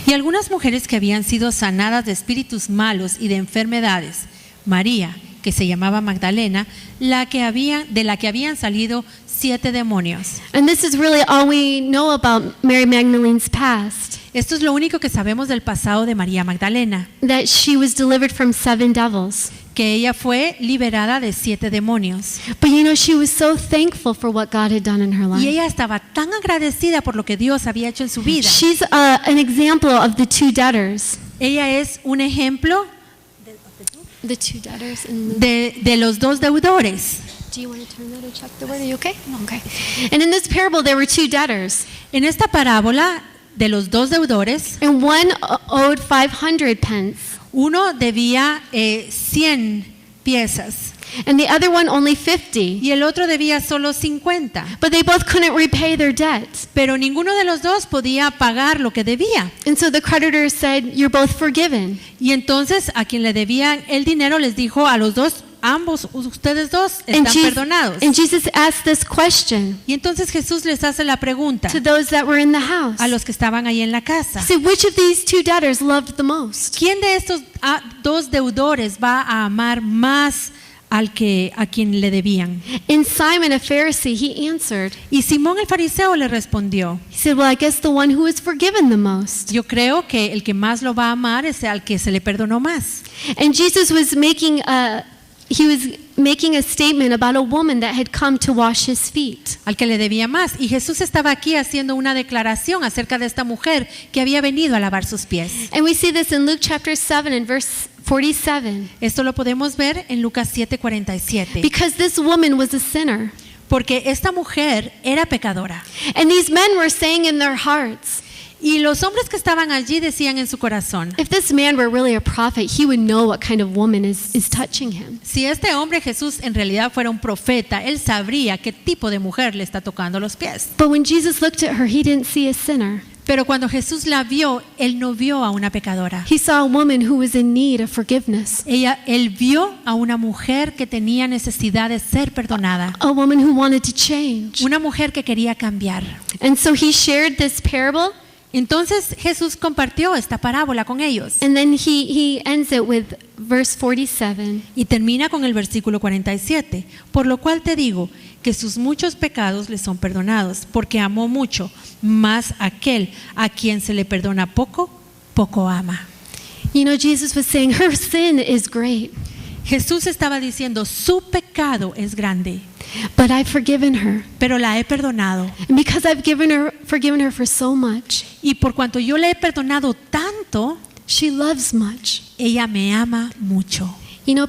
Y algunas mujeres que habían sido sanadas de espíritus malos y de enfermedades, María, que se llamaba Magdalena, de la que habían salido 7 demonios. And this is really all we know about Mary Magdalene's past, Esto es lo único que sabemos del pasado de María Magdalena, that she was delivered from 7 devils. que ella fue liberada de 7 demonios. But she was so thankful for what God had done in her Y life. ella estaba tan agradecida por lo que Dios había hecho en su vida. She's an example of the 2 debtors. Ella es un ejemplo The 2 debtors in Luke. de los 2 deudores. Do you want to turn that or check the word? Are you okay? Okay. And in this parable, there were 2 debtors, En esta parábola de los 2 deudores, and one owed 500 pence, uno debía 100 piezas and the other one only 50. y el otro debía solo 50. But they both couldn't repay their debt. Pero ninguno de los 2 podía pagar lo que debía. And so the creditor said, "You're both forgiven." Y entonces a quien le debían el dinero les dijo a los 2, ambos, ustedes 2 están perdonados. And Jesus asked this question Y entonces Jesús les hace la pregunta to those that were in the house. a los que estaban ahí en la casa. He said, "Which of these 2 debtors loved the most?" ¿Quién de estos 2 deudores va a amar más a quien le debían? And Simon, a Pharisee, he answered. Y Simón el fariseo le respondió: He said, "Well, I guess the one who is forgiven the most." yo creo que el que más lo va a amar es al que se le perdonó más. And Jesus was making a statement about a woman that had come to wash his feet. Al que le debía más. Y Jesús estaba aquí haciendo una declaración acerca de esta mujer que había venido a lavar sus pies. And we see this in Luke chapter 7 and verse 47. Esto lo podemos ver en Lucas 7:47. Because this woman was a sinner. Porque esta mujer era pecadora. And these men were saying in their hearts, Y los hombres que estaban allí decían en su corazón: if this man were really a prophet, he would know what kind of woman is touching him. si este hombre Jesús en realidad fuera un profeta, él sabría qué tipo de mujer le está tocando los pies. But when Jesus looked at her, he didn't see a sinner. Pero cuando Jesús la vio, él no vio a una pecadora. He saw a woman who was in need of forgiveness. Él vio a una mujer que tenía necesidad de ser perdonada. A woman who wanted to change. Una mujer que quería cambiar. And so he shared this parable. Entonces Jesús compartió esta parábola con ellos. And then he ends it with verse 47. Y termina con el versículo 47. Por lo cual te digo que sus muchos pecados le son perdonados, porque amó mucho, mas aquel a quien se le perdona poco, poco ama. Jesus was saying her sin is great, Jesús estaba diciendo, su pecado es grande, but I've forgiven her. pero la he perdonado. And because I've forgiven her for so much, Y por cuanto yo le he perdonado tanto, she loves much. ella me ama mucho.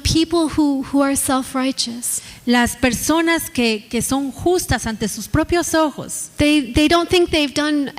People who are self-righteous, Las personas que son justas ante sus propios ojos, they don't think they've done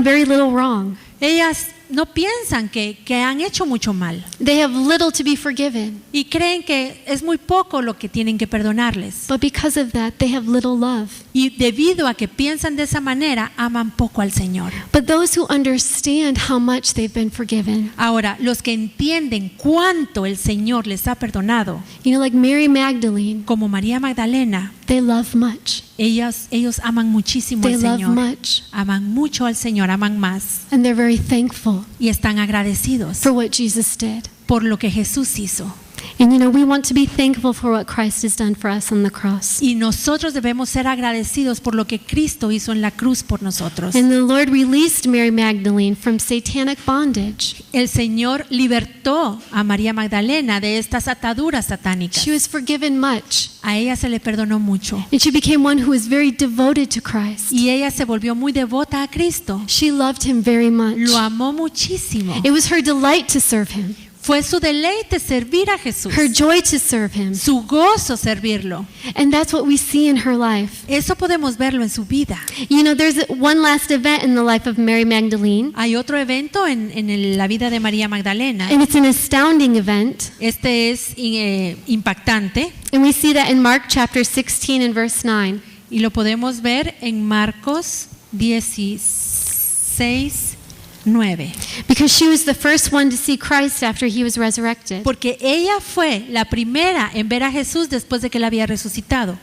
very little wrong. ellas no piensan que han hecho mucho mal They have little to be forgiven. y creen que es muy poco lo que tienen que perdonarles. But because of that, they have little love. Y debido a que piensan de esa manera, aman poco al Señor. But those who understand how much they've been forgiven, Ahora, los que entienden cuánto el Señor les ha perdonado, like Mary Magdalene, como María Magdalena, they love much. ellos aman muchísimo They al love Señor. much. Aman mucho al Señor, aman más. And they're very thankful Y están agradecidos for what Jesus did. por lo que Jesús hizo. And we want to be thankful for what Christ has done for us on the cross. Y nosotros debemos ser agradecidos por lo que Cristo hizo en la cruz por nosotros. And the Lord released Mary Magdalene from satanic bondage. El Señor libertó a María Magdalena de estas ataduras satánicas. She was forgiven much. A ella se le perdonó mucho. And she became one who was very devoted to Christ. Y ella se volvió muy devota a Cristo. She loved him very much. Lo amó muchísimo. It was her delight to serve him, Fue su deleite servir a Jesús. her joy to serve him. Su gozo servirlo. And that's what we see in her life. Eso podemos verlo en su vida. There's one last event in the life of Mary Magdalene, Hay otro evento en la vida de María Magdalena. and it's an astounding event. Este es impactante And we see that in Mark chapter 16 and verse 9. y lo podemos ver en Marcos 16:9. Because she was the first one to see Christ after he was resurrected. Porque ella fue la primera en ver a Jesús después de que él había resucitado.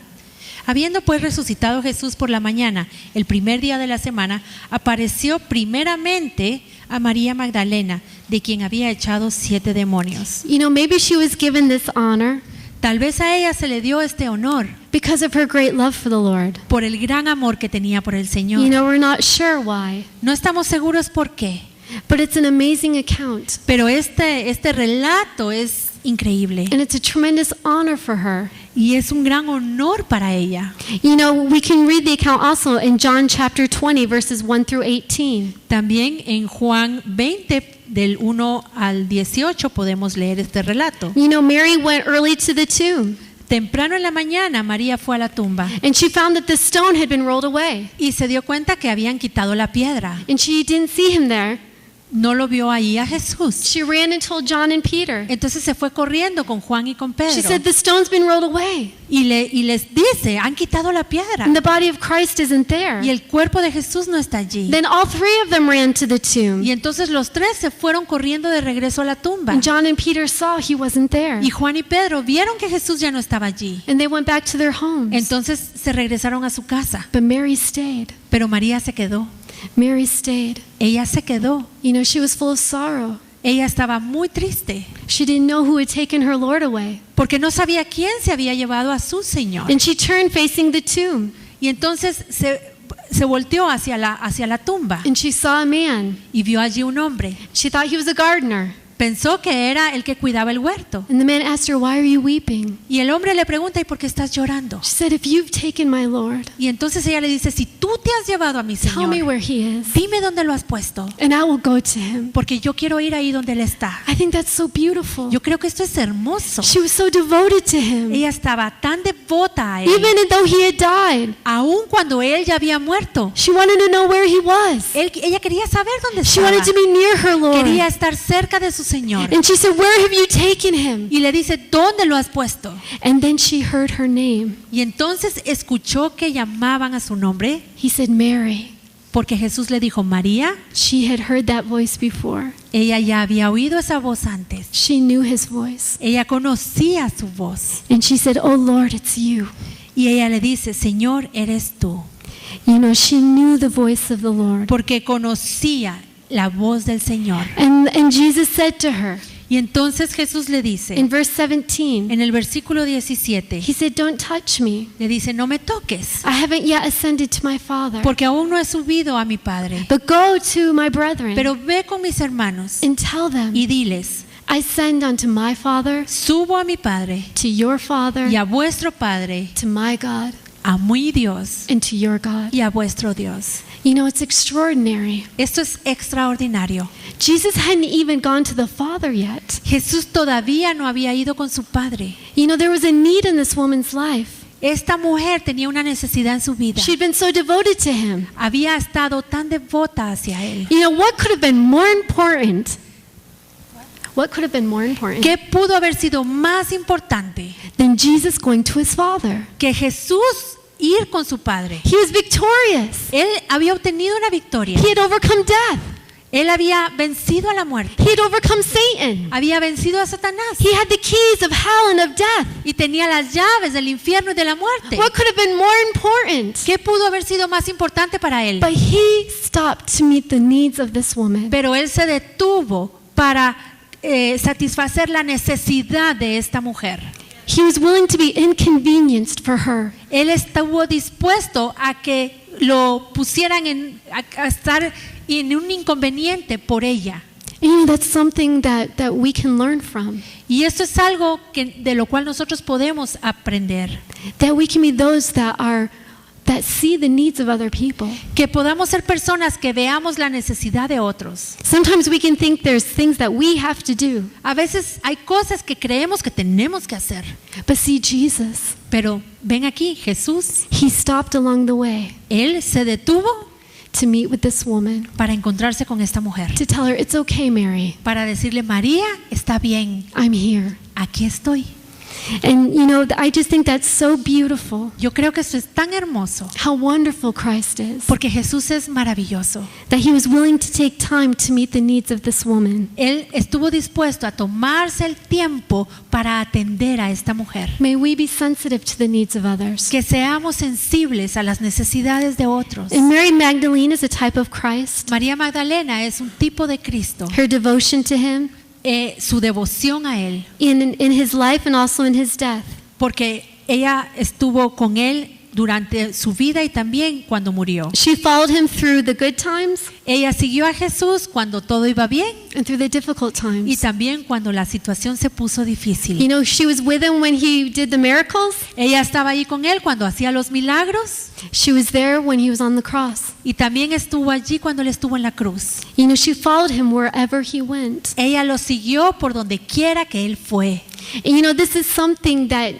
Habiendo pues resucitado Jesús por la mañana, el primer día de la semana, apareció primeramente a María Magdalena, de quien había echado 7 demonios. Maybe she was given this honor Tal vez a ella se le dio este honor because of her great love for the Lord. por el gran amor que tenía por el You Señor. know, we're not sure why, No estamos seguros por qué, but it's an amazing account. pero este relato es increíble And it's a tremendous honor for her. y es un gran honor para ella. You know, we can read the account also in John chapter 20, verses 1 through 18. También en Juan 20, del 1 al 18, podemos leer este relato. You know, Mary went early to the tomb, Temprano en la mañana, María fue a la tumba and she found that the stone had been rolled away. y se dio cuenta que habían quitado la piedra. And she didn't see him there. No lo vio ahí a Jesús. She ran and told John and Peter. Entonces se fue corriendo con Juan y con She Pedro said, the stone's been rolled away, y les dice, han quitado la piedra and the body of Christ isn't there. y el cuerpo de Jesús no está allí. Then all three of them ran to the tomb. Y entonces los tres se fueron corriendo de regreso a la tumba. And John and Peter saw he wasn't there. Y Juan y Pedro vieron que Jesús ya no estaba allí. And they went back to their homes. Entonces se regresaron a su casa. But Mary stayed. Pero María se quedó. Mary stayed. Ella se quedó. You know, she was full of sorrow. Ella estaba muy triste She didn't know who had taken her Lord away. porque no sabía quién se había llevado a su Señor. And she turned facing the tomb. Y entonces se volteó hacia la tumba And she saw a man. y vio allí un hombre. She thought he was a gardener. Pensó que era el que cuidaba el huerto. And the man asked her, why are you weeping? Y el hombre le pregunta, ¿y por qué estás llorando? She said, if you've taken my Lord, Y entonces ella le dice, si tú te has llevado a mi tell me Señor, where he is, dime dónde lo has puesto, and I will go to him. porque yo quiero ir ahí donde él está. I think that's so beautiful. Yo creo que esto es hermoso. She was so devoted to him. Ella estaba tan devota a él, Even though he had died, aun cuando él ya había muerto. she wanted to know where he was. Ella quería saber dónde She estaba. wanted to be near her Lord. Quería estar cerca de su Señor. And she said, where have you taken him? Y le dice, ¿dónde lo has puesto? And then she heard her name. Y entonces escuchó que llamaban a su nombre, He said, Mary. porque Jesús le dijo, María. She had heard that voice before. Ella ya había oído esa voz antes. She knew his voice. Ella conocía su voz. And she said, oh Lord, it's you. Y ella le dice, Señor, eres tú. You know, she knew the voice of the Lord. Porque conocía la voz del Señor. And Jesus said to her Y entonces Jesús le dice, in verse 17, en el versículo 17, he said, don't touch me. le dice, no me toques, I haven't yet ascended to my Father. porque aún no he subido a mi Padre. But go to my brethren Pero ve con mis hermanos and tell them, y diles, I send unto my Father, subo a mi Padre to your Father, y a vuestro Padre, to my God, a mi Dios and to your God. y a vuestro Dios. You know, it's extraordinary. Esto es extraordinario. Jesus hadn't even gone to the Father yet. Jesús todavía no había ido con su Padre. You know, there was a need in this woman's life. Esta mujer tenía una necesidad en su vida. She'd been so devoted to him. Había estado tan devota hacia él. You know, what could have been more important? What could have been more important ¿Qué pudo haber sido más importante than Jesus going to his Father? que Jesús ir con su Padre? He was victorious. Él había obtenido una victoria. He had overcome death. Él había vencido a la muerte. He had overcome Satan. Había vencido a Satanás. He had the keys of hell and of death. Y tenía las llaves del infierno y de la muerte. What could have been more important? ¿Qué pudo haber sido más importante para él? But he stopped to meet the needs of this woman. Pero él se detuvo para satisfacer la necesidad de esta mujer. He was willing to be inconvenienced for her. Él estuvo dispuesto a que lo pusieran a estar en un inconveniente por ella. And you know, that's something that we can learn from. Y esto es algo de lo cual nosotros podemos aprender. That we can be those that see the needs of other people. Que podamos ser personas que veamos la necesidad de otros. Sometimes we can think there's things that we have to do. A veces hay cosas que creemos que tenemos que hacer. But see, Jesus, Pero ven aquí, Jesús, he stopped along the way él se detuvo to meet with this woman, para encontrarse con esta mujer. to tell her, it's okay, Mary, Para decirle, María, está bien, I'm here. aquí estoy. And you know, I just think that's so beautiful. Yo creo que esto es tan hermoso. How wonderful Christ is. Porque Jesús es maravilloso. That he was willing to take time to meet the needs of this woman. Él estuvo dispuesto a tomarse el tiempo para atender a esta mujer. May we be sensitive to the needs of others. Que seamos sensibles a las necesidades de otros. And Mary Magdalene is a type of Christ. María Magdalena es un tipo de Cristo. Her devotion to him, su devoción a Él, in his life and also in his death. porque ella estuvo con Él durante su vida y también cuando murió. She followed him through the good times Ella siguió a Jesús cuando todo iba bien and through the difficult y times. también cuando la situación se puso You difícil. know, she was with him when he did the miracles. Ella estaba ahí con Él cuando hacía los milagros She was there when he was on the cross. y también estuvo allí cuando Él estuvo en la cruz. You know, she followed him wherever he went. Ella lo siguió por donde quiera que Él fue. And you know, this is something that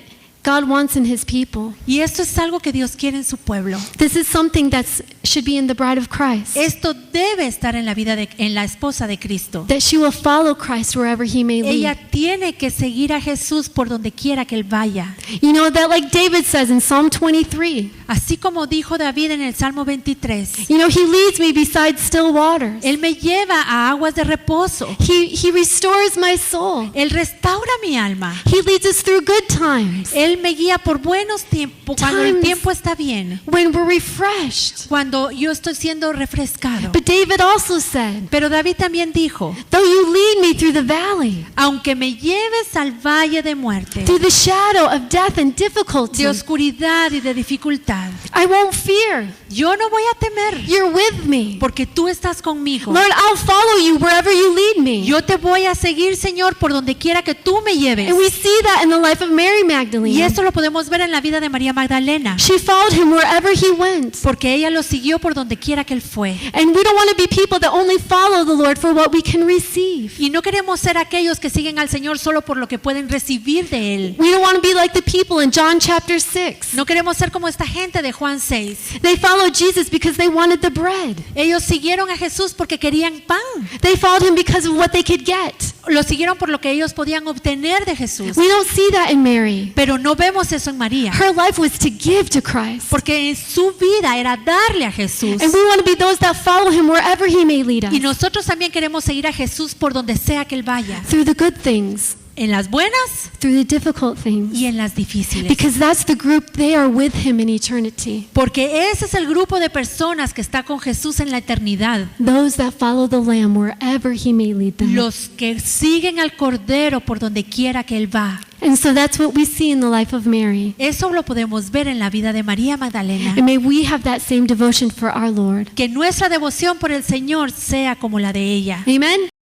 God wants in his people. Y esto es algo que Dios quiere en su pueblo. This is something that should be in the bride of Christ. Esto debe estar en la vida en la esposa de Cristo. That she will follow Christ wherever he may Ella lead. tiene que seguir a Jesús por donde quiera que Él vaya. You know, that like David says in Psalm 23, Así como dijo David en el Salmo 23, you know, he leads me beside still waters. Él me lleva a aguas de reposo. He restores my soul. Él restaura mi alma. He leads us through good times Él me guía por buenos tiempos, cuando el Times. tiempo está bien, when we're refreshed. cuando yo estoy siendo refrescado. But David also said, Pero David también dijo, though you lead me through the valley, aunque me lleves al valle de muerte, through the shadow of death and difficulty, de oscuridad y de dificultad, I won't fear. yo no voy a temer, You're with me. porque tú estás conmigo. Lord, I'll follow you wherever you lead me. Yo te voy a seguir, Señor, por donde quiera que tú me lleves. And we see that in the life of Mary Y Magdalene. esto lo podemos ver en la vida de María Magdalena, She followed him wherever he went. porque ella lo siguió por donde quiera que él fue. And we don't want to be people that only follow the Lord for what we can receive. Y no queremos ser aquellos que siguen al Señor solo por lo que pueden recibir de Él. We don't want to be like the people in John chapter 6. No queremos ser como esta gente de Juan 6. They followed Jesus because they wanted the bread. Ellos siguieron a Jesús porque querían pan. They followed him because of what they could get. Lo siguieron por lo que ellos podían obtener de Jesús. We don't see that in Mary. Pero no vemos eso en María, Her life was to give to Christ. porque en su vida era darle a Jesús. And we want to be those that follow him wherever he may lead us. Y nosotros también queremos seguir a Jesús por donde sea que Él vaya, Through the good things, en las buenas through the difficult things. y en las difíciles. Because that's the group, they are with him in eternity. Porque ese es el grupo de personas que está con Jesús en la eternidad. Those that follow the Lamb wherever he may lead them. Los que siguen al Cordero por donde quiera que Él va. And so that's what we see in the life of Mary. Eso lo podemos ver en la vida de María Magdalena. And may we have that same devotion for our Lord. Que nuestra devoción por el Señor sea como la de ella. Amen.